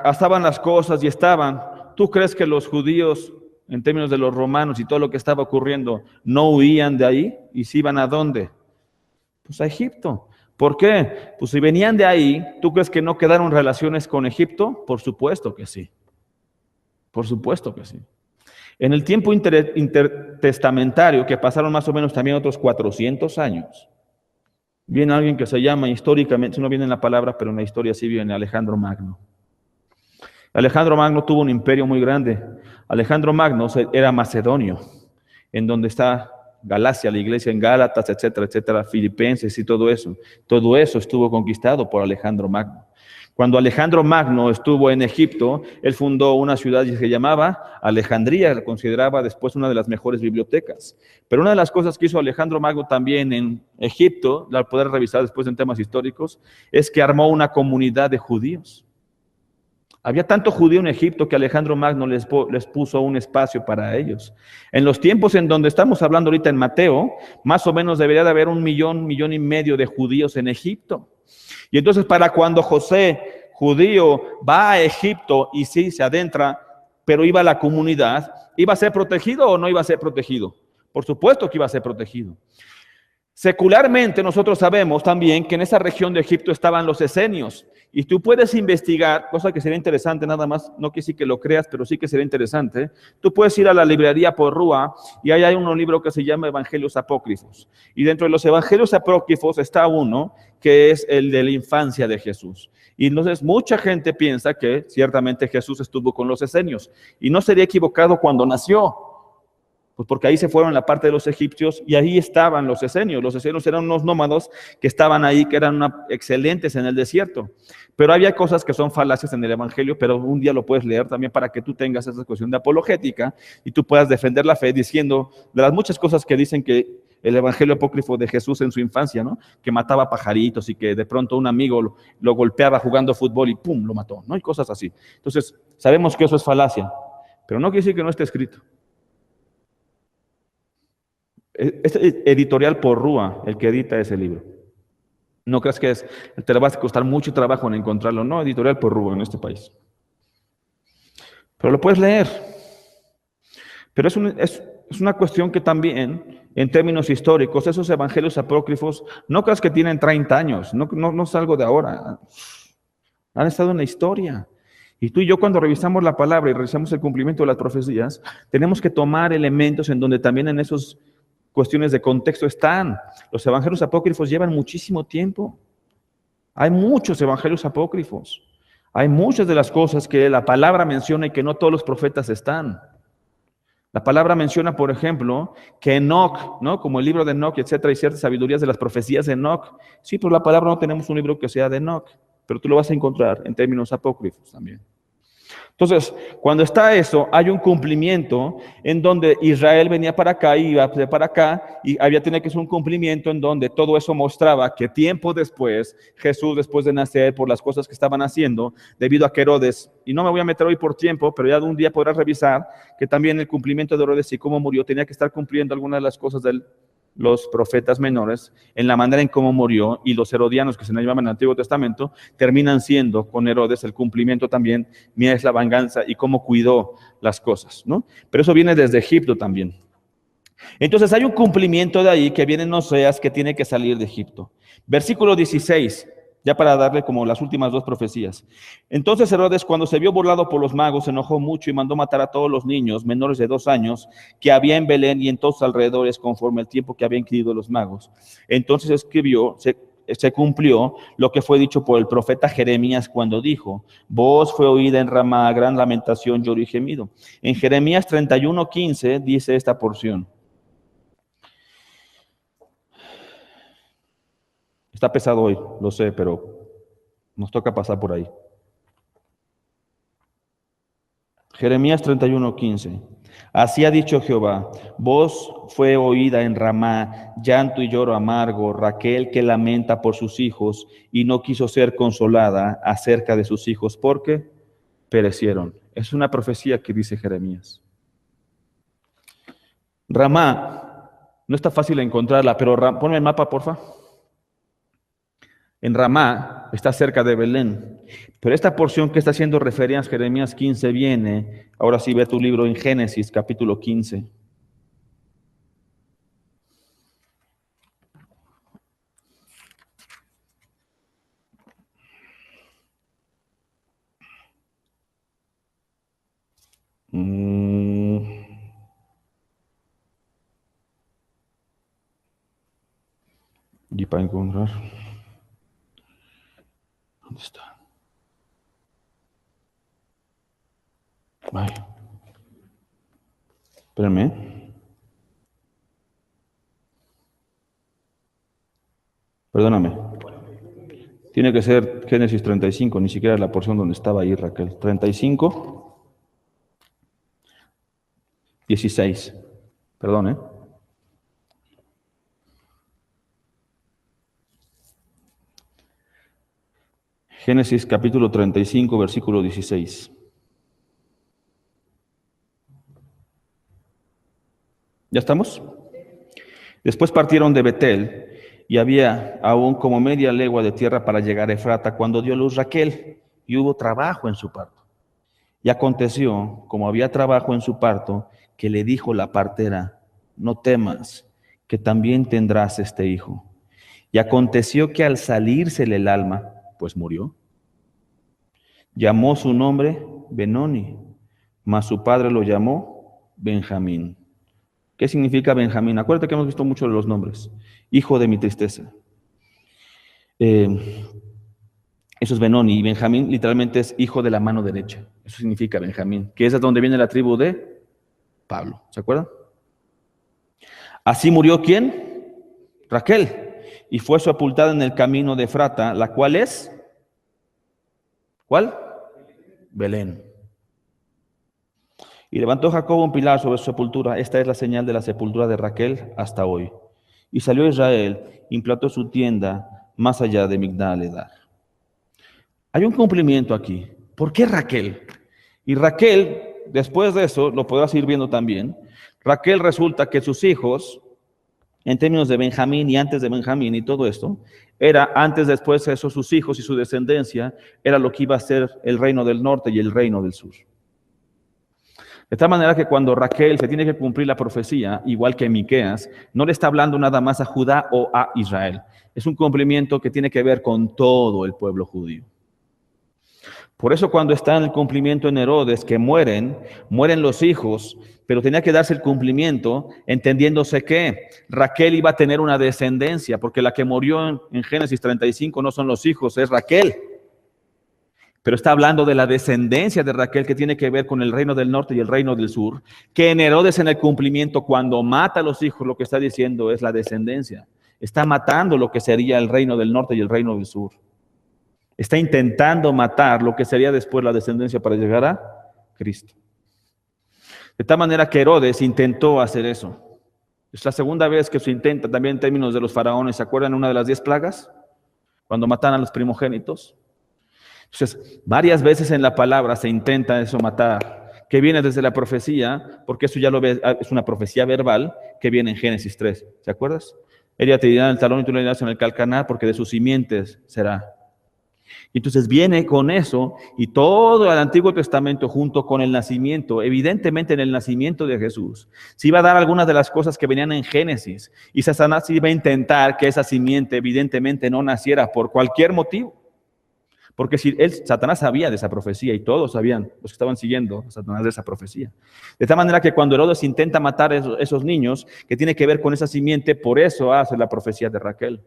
estaban las cosas y ¿tú crees que los judíos, en términos de los romanos y todo lo que estaba ocurriendo, no huían de ahí? ¿Y se iban a dónde? Pues a Egipto. ¿Por qué? Pues si venían de ahí, ¿tú crees que no quedaron relaciones con Egipto? Por supuesto que sí. Por supuesto que sí. En el tiempo intertestamentario, que pasaron más o menos también otros 400 años, viene alguien que se llama históricamente, no viene en la palabra, pero en la historia sí viene Alejandro Magno. Alejandro Magno tuvo un imperio muy grande. Alejandro Magno era macedonio, en donde está Galacia, la iglesia en Gálatas, etcétera, Filipenses y todo eso. Todo eso estuvo conquistado por Alejandro Magno. Cuando Alejandro Magno estuvo en Egipto, él fundó una ciudad que se llamaba Alejandría, la consideraba después una de las mejores bibliotecas. Pero una de las cosas que hizo Alejandro Magno también en Egipto, la poder revisar después en temas históricos, es que armó una comunidad de judíos. Había tanto judío en Egipto que Alejandro Magno les puso un espacio para ellos. En los tiempos en donde estamos hablando ahorita en Mateo, más o menos debería de haber 1 millón, 1,5 millones de judíos en Egipto. Y entonces para cuando José, judío, va a Egipto y sí se adentra, pero iba a la comunidad, ¿iba a ser protegido o no iba a ser protegido? Por supuesto que iba a ser protegido. Secularmente nosotros sabemos también que en esa región de Egipto estaban los esenios. Y tú puedes investigar, cosa que sería interesante nada más, no que sí que lo creas, pero sí que sería interesante. Tú puedes ir a la librería Porrúa y ahí hay un libro que se llama Evangelios Apócrifos. Y dentro de los Evangelios Apócrifos está uno que es el de la infancia de Jesús. Y entonces mucha gente piensa que ciertamente Jesús estuvo con los esenios. Y no sería equivocado cuando nació. Pues porque ahí se fueron la parte de los egipcios y ahí estaban los esenios. Los esenios eran unos nómadas que estaban ahí, que eran excelentes en el desierto. Pero había cosas que son falacias en el Evangelio, pero un día lo puedes leer también para que tú tengas esa cuestión de apologética y tú puedas defender la fe diciendo de las muchas cosas que dicen que el Evangelio apócrifo de Jesús en su infancia, ¿no? Que mataba pajaritos y que de pronto un amigo lo golpeaba jugando fútbol y ¡pum! Lo mató, ¿no? Y cosas así. Entonces, sabemos que eso es falacia, pero no quiere decir que no esté escrito. Es editorial Porrúa el que edita ese libro. No creas que te le va a costar mucho trabajo en encontrarlo. No, editorial Porrúa en este país. Pero lo puedes leer. Pero es una cuestión que también, en términos históricos, esos evangelios apócrifos, no creas que tienen 30 años. No es algo de ahora. Han estado en la historia. Y tú y yo cuando revisamos la palabra y revisamos el cumplimiento de las profecías, tenemos que tomar elementos en donde también en esos cuestiones de contexto están. Los evangelios apócrifos llevan muchísimo tiempo. Hay muchos evangelios apócrifos. Hay muchas de las cosas que la palabra menciona y que no todos los profetas están. La palabra menciona, por ejemplo, que Enoc, ¿no? Como el libro de Enoc, etcétera, y ciertas sabidurías de las profecías de Enoc. Sí, pero la palabra no tenemos un libro que sea de Enoc, pero tú lo vas a encontrar en términos apócrifos también. Entonces, cuando está eso, hay un cumplimiento en donde Israel venía para acá y iba para acá, y había tenido que ser un cumplimiento en donde todo eso mostraba que tiempo después, Jesús, después de nacer, por las cosas que estaban haciendo, debido a que Herodes, y no me voy a meter hoy por tiempo, pero ya un día podrás revisar que también el cumplimiento de Herodes y cómo murió tenía que estar cumpliendo algunas de las cosas de los profetas menores, en la manera en cómo murió, y los herodianos que se llamaban en el Antiguo Testamento, terminan siendo con Herodes el cumplimiento también, mira es la venganza y cómo cuidó las cosas, ¿no? Pero eso viene desde Egipto también. Entonces hay un cumplimiento de ahí que viene en Oseas que tiene que salir de Egipto. Versículo 16, ya para darle como las últimas dos profecías. Entonces Herodes, cuando se vio burlado por los magos, se enojó mucho y mandó matar a todos los niños menores de 2 años que había en Belén y en todos los alrededores conforme al tiempo que habían querido los magos. Entonces escribió, se cumplió lo que fue dicho por el profeta Jeremías cuando dijo: voz fue oída en Ramá, gran lamentación, lloro y gemido. En Jeremías 31:15 dice esta porción. Está pesado hoy, lo sé, pero nos toca pasar por ahí. Jeremías 31:15. Así ha dicho Jehová: voz fue oída en Ramá, llanto y lloro amargo, Raquel que lamenta por sus hijos y no quiso ser consolada acerca de sus hijos porque perecieron. Es una profecía que dice Jeremías. Ramá, no está fácil encontrarla, pero ponme el mapa, porfa. En Ramá, está cerca de Belén. Pero esta porción que está haciendo referencia a Jeremías 15 viene, ahora sí ve tu libro en Génesis, capítulo 15. Y para encontrar. ¿Dónde está? Ay. Espérenme. Perdóname. Tiene que ser Génesis 35, ni siquiera la porción donde estaba ahí Raquel. 35, 16. Perdón, Génesis capítulo 35, versículo 16. ¿Ya estamos? Después partieron de Betel y había aún como media legua de tierra para llegar a Efrata cuando dio luz Raquel y hubo trabajo en su parto. Y aconteció, como había trabajo en su parto, que le dijo la partera: no temas, que también tendrás este hijo. Y aconteció que al salírsele el alma, pues murió, llamó su nombre Benoni, mas su padre lo llamó Benjamín. ¿Qué significa Benjamín? Acuérdate que hemos visto mucho de los nombres. Hijo de mi tristeza. Eso es Benoni, y Benjamín literalmente es hijo de la mano derecha. Eso significa Benjamín, que es de donde viene la tribu de Pablo. ¿Se acuerdan? Así murió ¿quién? Raquel, y fue sepultada en el camino de Efrata, la cual es, ¿cuál? Belén. Y levantó Jacob un pilar sobre su sepultura. Esta es la señal de la sepultura de Raquel hasta hoy. Y salió Israel, implantó su tienda más allá de Migdal-edar. Hay un cumplimiento aquí. ¿Por qué Raquel? Y Raquel, después de eso, lo podrás ir viendo también. Raquel resulta que sus hijos, en términos de Benjamín y antes de Benjamín y todo esto, era antes, después de eso, sus hijos y su descendencia, era lo que iba a ser el reino del norte y el reino del sur. De tal manera que cuando Raquel se tiene que cumplir la profecía, igual que Miqueas, no le está hablando nada más a Judá o a Israel. Es un cumplimiento que tiene que ver con todo el pueblo judío. Por eso cuando está en el cumplimiento en Herodes, que mueren los hijos, pero tenía que darse el cumplimiento, entendiéndose que Raquel iba a tener una descendencia, porque la que murió en Génesis 35 no son los hijos, es Raquel. Pero está hablando de la descendencia de Raquel, que tiene que ver con el reino del norte y el reino del sur, que en Herodes, en el cumplimiento, cuando mata a los hijos, lo que está diciendo es la descendencia. Está matando lo que sería el reino del norte y el reino del sur. Está intentando matar lo que sería después la descendencia para llegar a Cristo. De tal manera que Herodes intentó hacer eso. Es la segunda vez que se intenta, también en términos de los faraones. ¿Se acuerdan una de las 10 plagas? Cuando matan a los primogénitos. Entonces, varias veces en la palabra se intenta eso matar, que viene desde la profecía, porque eso ya lo ves, es una profecía verbal que viene en Génesis 3. ¿Se acuerdas? Ella te dirá en el talón y tú le dirás en el calcanar, porque de sus simientes será. Entonces viene con eso y todo el Antiguo Testamento junto con el nacimiento, evidentemente en el nacimiento de Jesús, se iba a dar algunas de las cosas que venían en Génesis y Satanás iba a intentar que esa simiente evidentemente no naciera por cualquier motivo. Porque si Satanás sabía de esa profecía y todos sabían, los que estaban siguiendo a Satanás, de esa profecía. De tal manera que cuando Herodes intenta matar a esos niños, que tiene que ver con esa simiente, por eso hace la profecía de Raquel.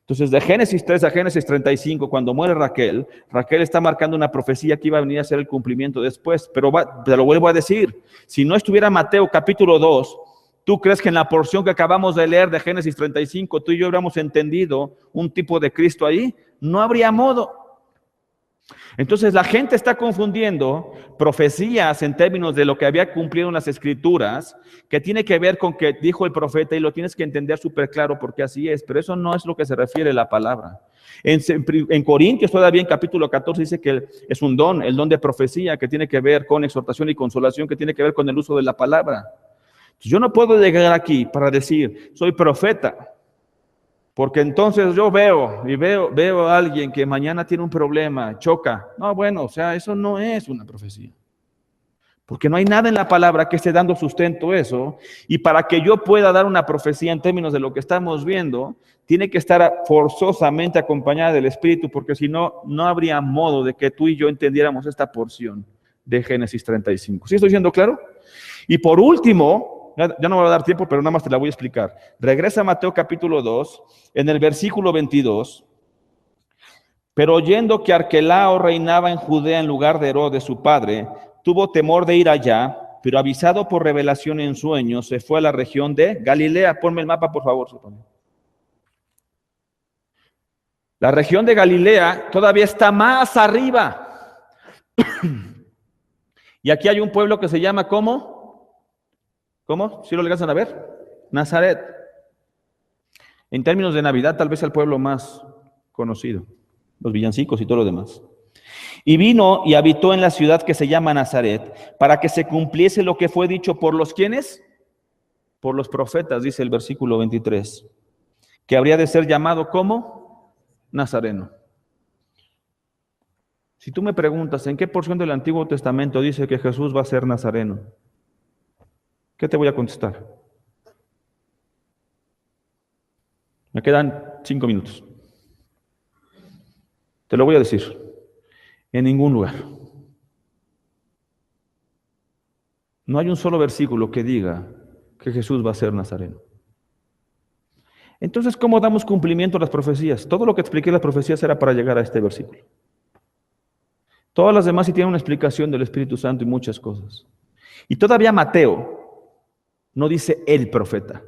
Entonces, de Génesis 3 a Génesis 35, cuando muere Raquel, Raquel está marcando una profecía que iba a venir a ser el cumplimiento después. Pero te lo vuelvo a decir, si no estuviera Mateo capítulo 2, ¿tú crees que en la porción que acabamos de leer de Génesis 35, tú y yo hubiéramos entendido un tipo de Cristo ahí? No habría modo. Entonces la gente está confundiendo profecías en términos de lo que había cumplido en las Escrituras, que tiene que ver con que dijo el profeta, y lo tienes que entender súper claro porque así es, pero eso no es lo que se refiere la palabra. En Corintios todavía en capítulo 14 dice que es un don, el don de profecía, que tiene que ver con exhortación y consolación, que tiene que ver con el uso de la palabra. Yo no puedo llegar aquí para decir, soy profeta, porque entonces yo veo a alguien que mañana tiene un problema, choca. No, bueno, o sea, eso no es una profecía. Porque no hay nada en la palabra que esté dando sustento a eso. Y para que yo pueda dar una profecía en términos de lo que estamos viendo, tiene que estar forzosamente acompañada del Espíritu, porque si no, no habría modo de que tú y yo entendiéramos esta porción de Génesis 35. ¿Sí estoy siendo claro? Y por último, ya no me va a dar tiempo, pero nada más te la voy a explicar. Regresa a Mateo capítulo 2, en el versículo 22. Pero oyendo que Arquelao reinaba en Judea en lugar de Herodes su padre, tuvo temor de ir allá, pero avisado por revelación en sueños, se fue a la región de Galilea. Ponme el mapa, por favor. La región de Galilea todavía está más arriba. Y aquí hay un pueblo que se llama, ¿cómo? ¿Cómo? ¿Sí lo alcanzan a ver? Nazaret. En términos de Navidad, tal vez el pueblo más conocido, los villancicos y todo lo demás. Y vino y habitó en la ciudad que se llama Nazaret, para que se cumpliese lo que fue dicho por los ¿quiénes? Por los profetas, dice el versículo 23, que habría de ser llamado ¿cómo? Nazareno. Si tú me preguntas, ¿en qué porción del Antiguo Testamento dice que Jesús va a ser nazareno? ¿Qué te voy a contestar? Me quedan 5 minutos. Te lo voy a decir. En ningún lugar. No hay un solo versículo que diga que Jesús va a ser nazareno. Entonces, ¿cómo damos cumplimiento a las profecías? Todo lo que expliqué en las profecías era para llegar a este versículo. Todas las demás sí tienen una explicación del Espíritu Santo y muchas cosas. Y todavía Mateo no dice el profeta.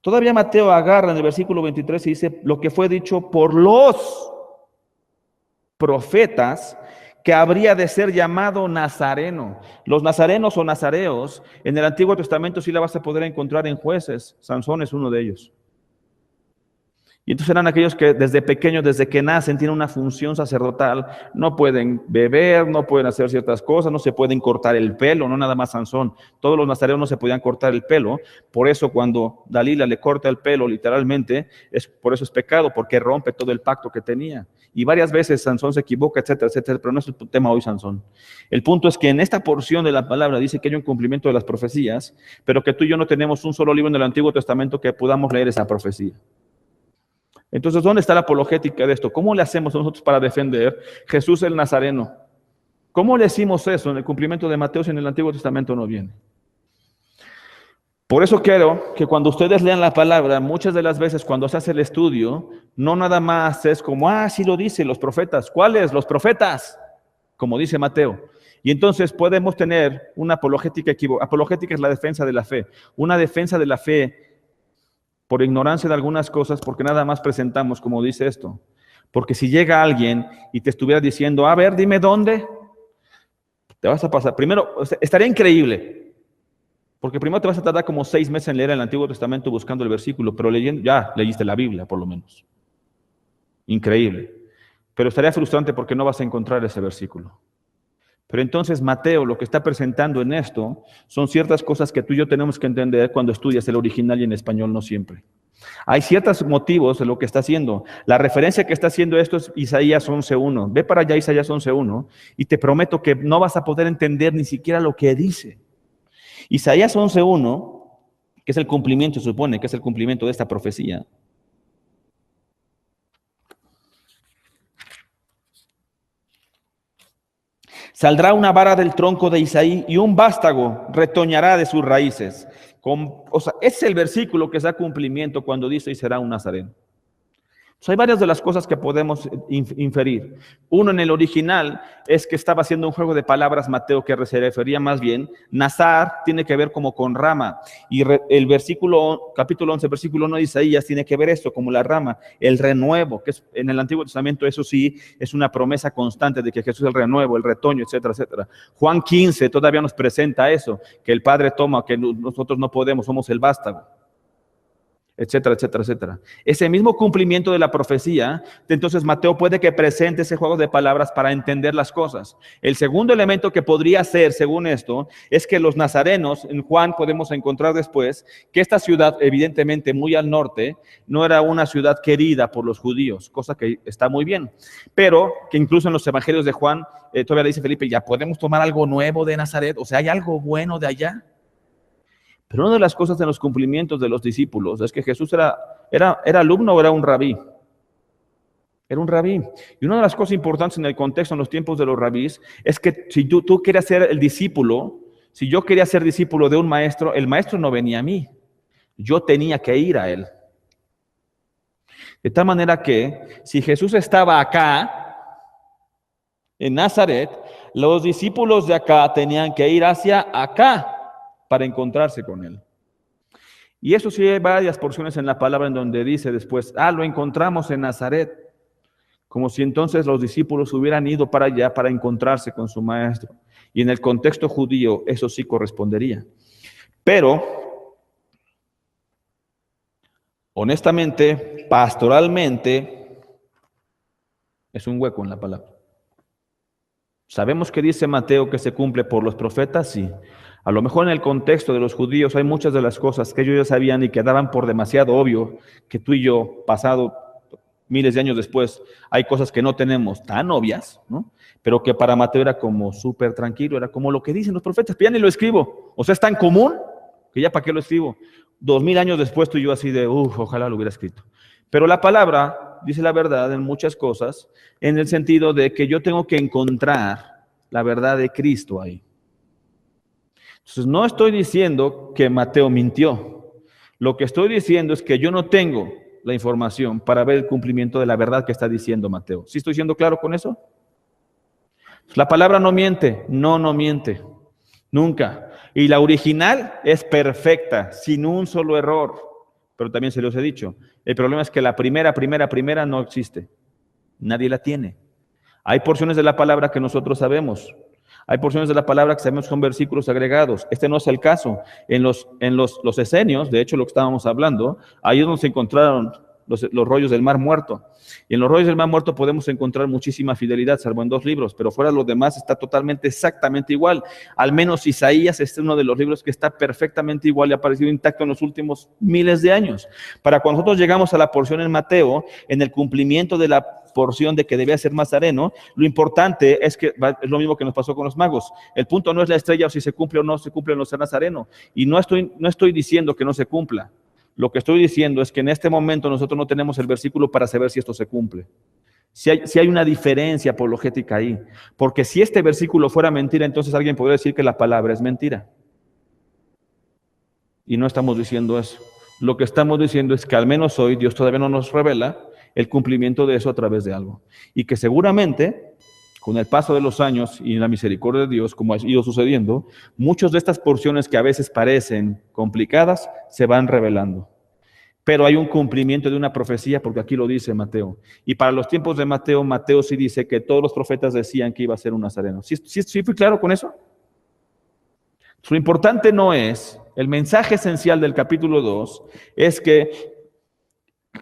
Todavía Mateo agarra en el versículo 23 y dice lo que fue dicho por los profetas, que habría de ser llamado nazareno. Los nazarenos o nazareos en el Antiguo Testamento sí la vas a poder encontrar en Jueces. Sansón es uno de ellos. Y entonces eran aquellos que desde pequeños, desde que nacen, tienen una función sacerdotal. No pueden beber, no pueden hacer ciertas cosas, no se pueden cortar el pelo, no nada más Sansón. Todos los nazareos no se podían cortar el pelo. Por eso cuando Dalila le corta el pelo literalmente, por eso es pecado, porque rompe todo el pacto que tenía. Y varias veces Sansón se equivoca, etcétera, etcétera, pero no es el tema hoy, Sansón. El punto es que en esta porción de la palabra dice que hay un cumplimiento de las profecías, pero que tú y yo no tenemos un solo libro en el Antiguo Testamento que podamos leer esa profecía. Entonces, ¿dónde está la apologética de esto? ¿Cómo le hacemos nosotros para defender Jesús el Nazareno? ¿Cómo le decimos eso en el cumplimiento de Mateo si en el Antiguo Testamento no viene? Por eso quiero que cuando ustedes lean la palabra, muchas de las veces cuando se hace el estudio, no nada más es como, sí lo dicen los profetas. ¿Cuáles? Los profetas, como dice Mateo. Y entonces podemos tener una apologética equivocada. Apologética es la defensa de la fe. Una defensa de la fe por ignorancia de algunas cosas, porque nada más presentamos como dice esto. Porque si llega alguien y te estuviera diciendo, a ver, dime dónde, te vas a pasar. Primero, estaría increíble. Porque primero te vas a tardar como 6 meses en leer el Antiguo Testamento buscando el versículo, pero leyendo, ya leíste la Biblia, por lo menos. Increíble. Pero estaría frustrante porque no vas a encontrar ese versículo. Pero entonces Mateo lo que está presentando en esto son ciertas cosas que tú y yo tenemos que entender cuando estudias el original y en español, no siempre. Hay ciertos motivos de lo que está haciendo. La referencia que está haciendo esto es Isaías 11.1. Ve para allá Isaías 11.1 y te prometo que no vas a poder entender ni siquiera lo que dice. Isaías 11.1, que es el cumplimiento, se supone que es el cumplimiento de esta profecía. Saldrá una vara del tronco de Isaí y un vástago retoñará de sus raíces. Es el versículo que da cumplimiento cuando dice y será un nazareno. Hay varias de las cosas que podemos inferir. Uno, en el original es que estaba haciendo un juego de palabras Mateo que se refería más bien, Nazar tiene que ver como con rama, y el versículo, capítulo 11, versículo 1 de Isaías tiene que ver esto como la rama, el renuevo, que es, en el Antiguo Testamento eso sí es una promesa constante de que Jesús es el renuevo, el retoño, etcétera, etcétera. Juan 15 todavía nos presenta eso, que el Padre toma, que nosotros no podemos, somos el vástago, etcétera, etcétera, etcétera. Ese mismo cumplimiento de la profecía, entonces Mateo puede que presente ese juego de palabras para entender las cosas. El segundo elemento que podría ser, según esto, es que los nazarenos, en Juan podemos encontrar después, que esta ciudad, evidentemente muy al norte, no era una ciudad querida por los judíos, cosa que está muy bien, pero que incluso en los evangelios de Juan, todavía le dice Felipe, ya podemos tomar algo nuevo de Nazaret, o sea, ¿hay algo bueno de allá? Pero una de las cosas en los cumplimientos de los discípulos es que Jesús era alumno o era un rabí. Era un rabí. Y una de las cosas importantes en el contexto, en los tiempos de los rabís, es que si tú querías ser el discípulo, si yo quería ser discípulo de un maestro, el maestro no venía a mí. Yo tenía que ir a él. De tal manera que si Jesús estaba acá, en Nazaret, los discípulos de acá tenían que ir hacia acá para encontrarse con él. Y eso sí hay varias porciones en la palabra en donde dice después, lo encontramos en Nazaret, como si entonces los discípulos hubieran ido para allá para encontrarse con su maestro. Y en el contexto judío eso sí correspondería. Pero, honestamente, pastoralmente, es un hueco en la palabra. ¿Sabemos que dice Mateo que se cumple por los profetas? Sí. A lo mejor en el contexto de los judíos hay muchas de las cosas que ellos ya sabían y que daban por demasiado obvio que tú y yo, pasado miles de años después, hay cosas que no tenemos tan obvias, ¿no? Pero que para Mateo era como súper tranquilo, era como lo que dicen los profetas, pero ya ni lo escribo. O sea, es tan común que ya para qué lo escribo. 2000 años después tú y yo así de, ojalá lo hubiera escrito. Pero la palabra dice la verdad en muchas cosas, en el sentido de que yo tengo que encontrar la verdad de Cristo ahí. Entonces, no estoy diciendo que Mateo mintió. Lo que estoy diciendo es que yo no tengo la información para ver el cumplimiento de la verdad que está diciendo Mateo. ¿Sí estoy siendo claro con eso? La palabra no miente. No miente. Nunca. Y la original es perfecta, sin un solo error. Pero también se los he dicho. El problema es que la primera no existe. Nadie la tiene. Hay porciones de la palabra que nosotros sabemos. Hay porciones de la palabra que sabemos con versículos agregados. Este no es el caso. En los esenios, de hecho lo que estábamos hablando, ahí es donde se encontraron los rollos del Mar Muerto. Y en los rollos del Mar Muerto podemos encontrar muchísima fidelidad, salvo en 2 libros, pero fuera de los demás está totalmente exactamente igual. Al menos Isaías es uno de los libros que está perfectamente igual y ha aparecido intacto en los últimos miles de años. Para cuando nosotros llegamos a la porción en Mateo, en el cumplimiento de la porción de que debía ser nazareno, lo importante es que es lo mismo que nos pasó con los magos. El punto no es la estrella o si se cumple o no se cumple o no ser nazareno. Y no estoy diciendo que no se cumpla. Lo que estoy diciendo es que en este momento nosotros no tenemos el versículo para saber si esto se cumple. Si hay una diferencia apologética ahí. Porque si este versículo fuera mentira, entonces alguien podría decir que la palabra es mentira. Y no estamos diciendo eso. Lo que estamos diciendo es que al menos hoy Dios todavía no nos revela el cumplimiento de eso a través de algo. Y que seguramente, con el paso de los años y la misericordia de Dios, como ha ido sucediendo, muchas de estas porciones que a veces parecen complicadas se van revelando. Pero hay un cumplimiento de una profecía, porque aquí lo dice Mateo. Y para los tiempos de Mateo, Mateo sí dice que todos los profetas decían que iba a ser un nazareno. ¿Sí fui claro con eso? Lo importante no es, el mensaje esencial del capítulo 2 es que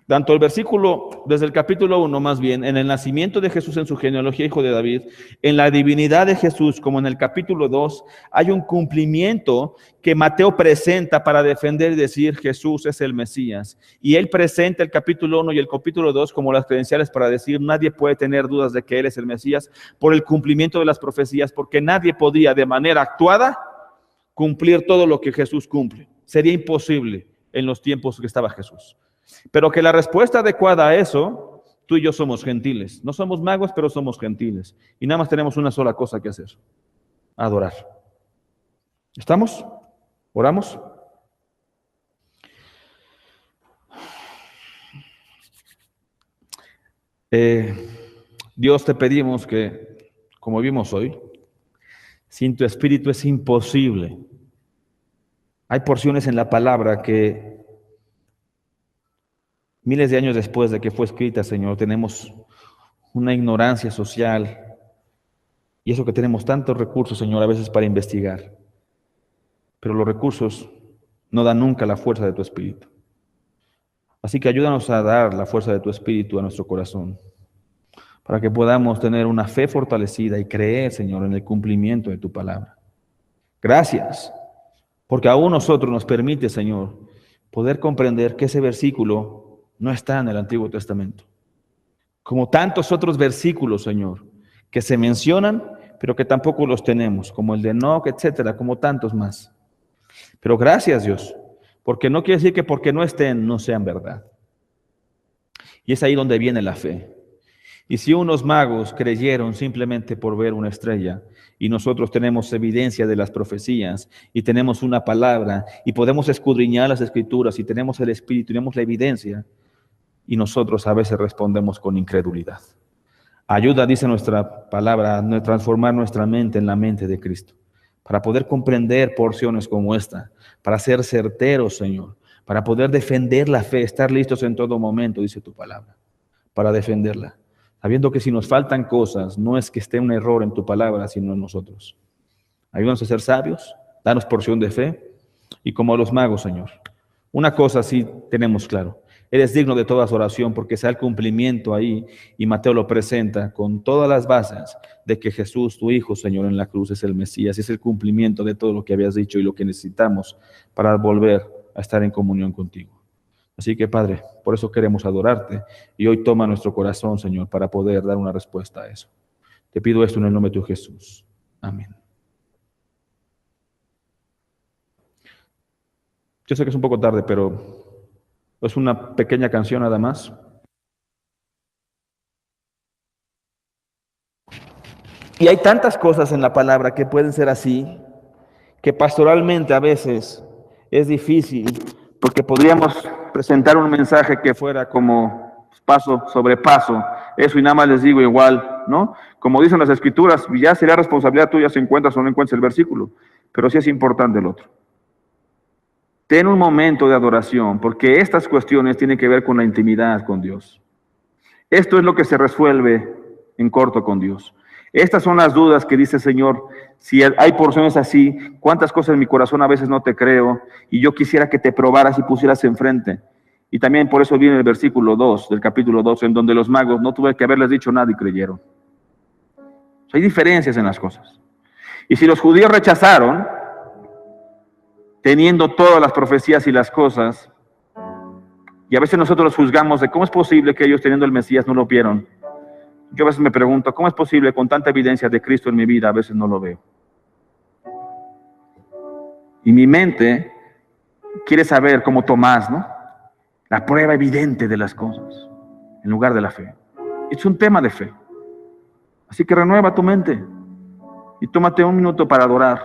tanto el versículo, desde el capítulo 1 más bien, en el nacimiento de Jesús en su genealogía, hijo de David, en la divinidad de Jesús, como en el capítulo 2, hay un cumplimiento que Mateo presenta para defender y decir Jesús es el Mesías. Y él presenta el capítulo 1 y el capítulo 2 como las credenciales para decir nadie puede tener dudas de que él es el Mesías por el cumplimiento de las profecías, porque nadie podía de manera actuada cumplir todo lo que Jesús cumple. Sería imposible en los tiempos que estaba Jesús. Pero que la respuesta adecuada a eso, tú y yo somos gentiles. No somos magos, pero somos gentiles. Y nada más tenemos una sola cosa que hacer: adorar. ¿Estamos? ¿Oramos? Dios, te pedimos que, como vimos hoy, sin tu Espíritu es imposible. Hay porciones en la palabra que miles de años después de que fue escrita, Señor, tenemos una ignorancia social. Y eso que tenemos tantos recursos, Señor, a veces para investigar. Pero los recursos no dan nunca la fuerza de tu Espíritu. Así que ayúdanos a dar la fuerza de tu Espíritu a nuestro corazón, para que podamos tener una fe fortalecida y creer, Señor, en el cumplimiento de tu palabra. Gracias, porque aún nosotros nos permite, Señor, poder comprender que ese versículo no está en el Antiguo Testamento. Como tantos otros versículos, Señor, que se mencionan, pero que tampoco los tenemos, como el de Enoc, etcétera, como tantos más. Pero gracias, Dios, porque no quiere decir que porque no estén, no sean verdad. Y es ahí donde viene la fe. Y si unos magos creyeron simplemente por ver una estrella, y nosotros tenemos evidencia de las profecías, y tenemos una palabra, y podemos escudriñar las Escrituras, y tenemos el Espíritu, y tenemos la evidencia, y nosotros a veces respondemos con incredulidad. Ayuda, dice nuestra palabra, a transformar nuestra mente en la mente de Cristo, para poder comprender porciones como esta, para ser certeros, Señor, para poder defender la fe, estar listos en todo momento, dice tu palabra, para defenderla, sabiendo que si nos faltan cosas, no es que esté un error en tu palabra, sino en nosotros. Ayúdanos a ser sabios, danos porción de fe, y como a los magos, Señor, una cosa sí tenemos claro: eres digno de toda oración, porque sea el cumplimiento ahí, y Mateo lo presenta con todas las bases de que Jesús, tu Hijo, Señor, en la cruz es el Mesías, es el cumplimiento de todo lo que habías dicho y lo que necesitamos para volver a estar en comunión contigo. Así que, Padre, por eso queremos adorarte, y hoy toma nuestro corazón, Señor, para poder dar una respuesta a eso. Te pido esto en el nombre de tu Jesús. Amén. Yo sé que es un poco tarde, pero es una pequeña canción nada más. Y hay tantas cosas en la palabra que pueden ser así, que pastoralmente a veces es difícil, porque podríamos presentar un mensaje que fuera como paso sobre paso, eso, y nada más les digo igual, ¿no? Como dicen las Escrituras, ya sería responsabilidad tuya si encuentras o no encuentras el versículo, pero sí es importante el otro. Ten un momento de adoración, porque estas cuestiones tienen que ver con la intimidad con Dios. Esto es lo que se resuelve en corto con Dios. Estas son las dudas que dice el Señor. Si hay porciones así, cuántas cosas en mi corazón a veces no te creo, y yo quisiera que te probaras y pusieras enfrente. Y también por eso viene el versículo 2 del capítulo 2, en donde los magos no tuve que haberles dicho nada y creyeron. Hay diferencias en las cosas. Y si los judíos rechazaron, teniendo todas las profecías y las cosas, y a veces nosotros los juzgamos de cómo es posible que ellos, teniendo el Mesías, no lo vieron. Yo a veces me pregunto, ¿cómo es posible con tanta evidencia de Cristo en mi vida? A veces no lo veo. Y mi mente quiere saber, como Tomás, ¿no? la prueba evidente de las cosas, en lugar de la fe. Es un tema de fe. Así que renueva tu mente y tómate un minuto para adorar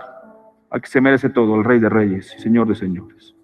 al que se merece todo, el Rey de Reyes y Señor de Señores.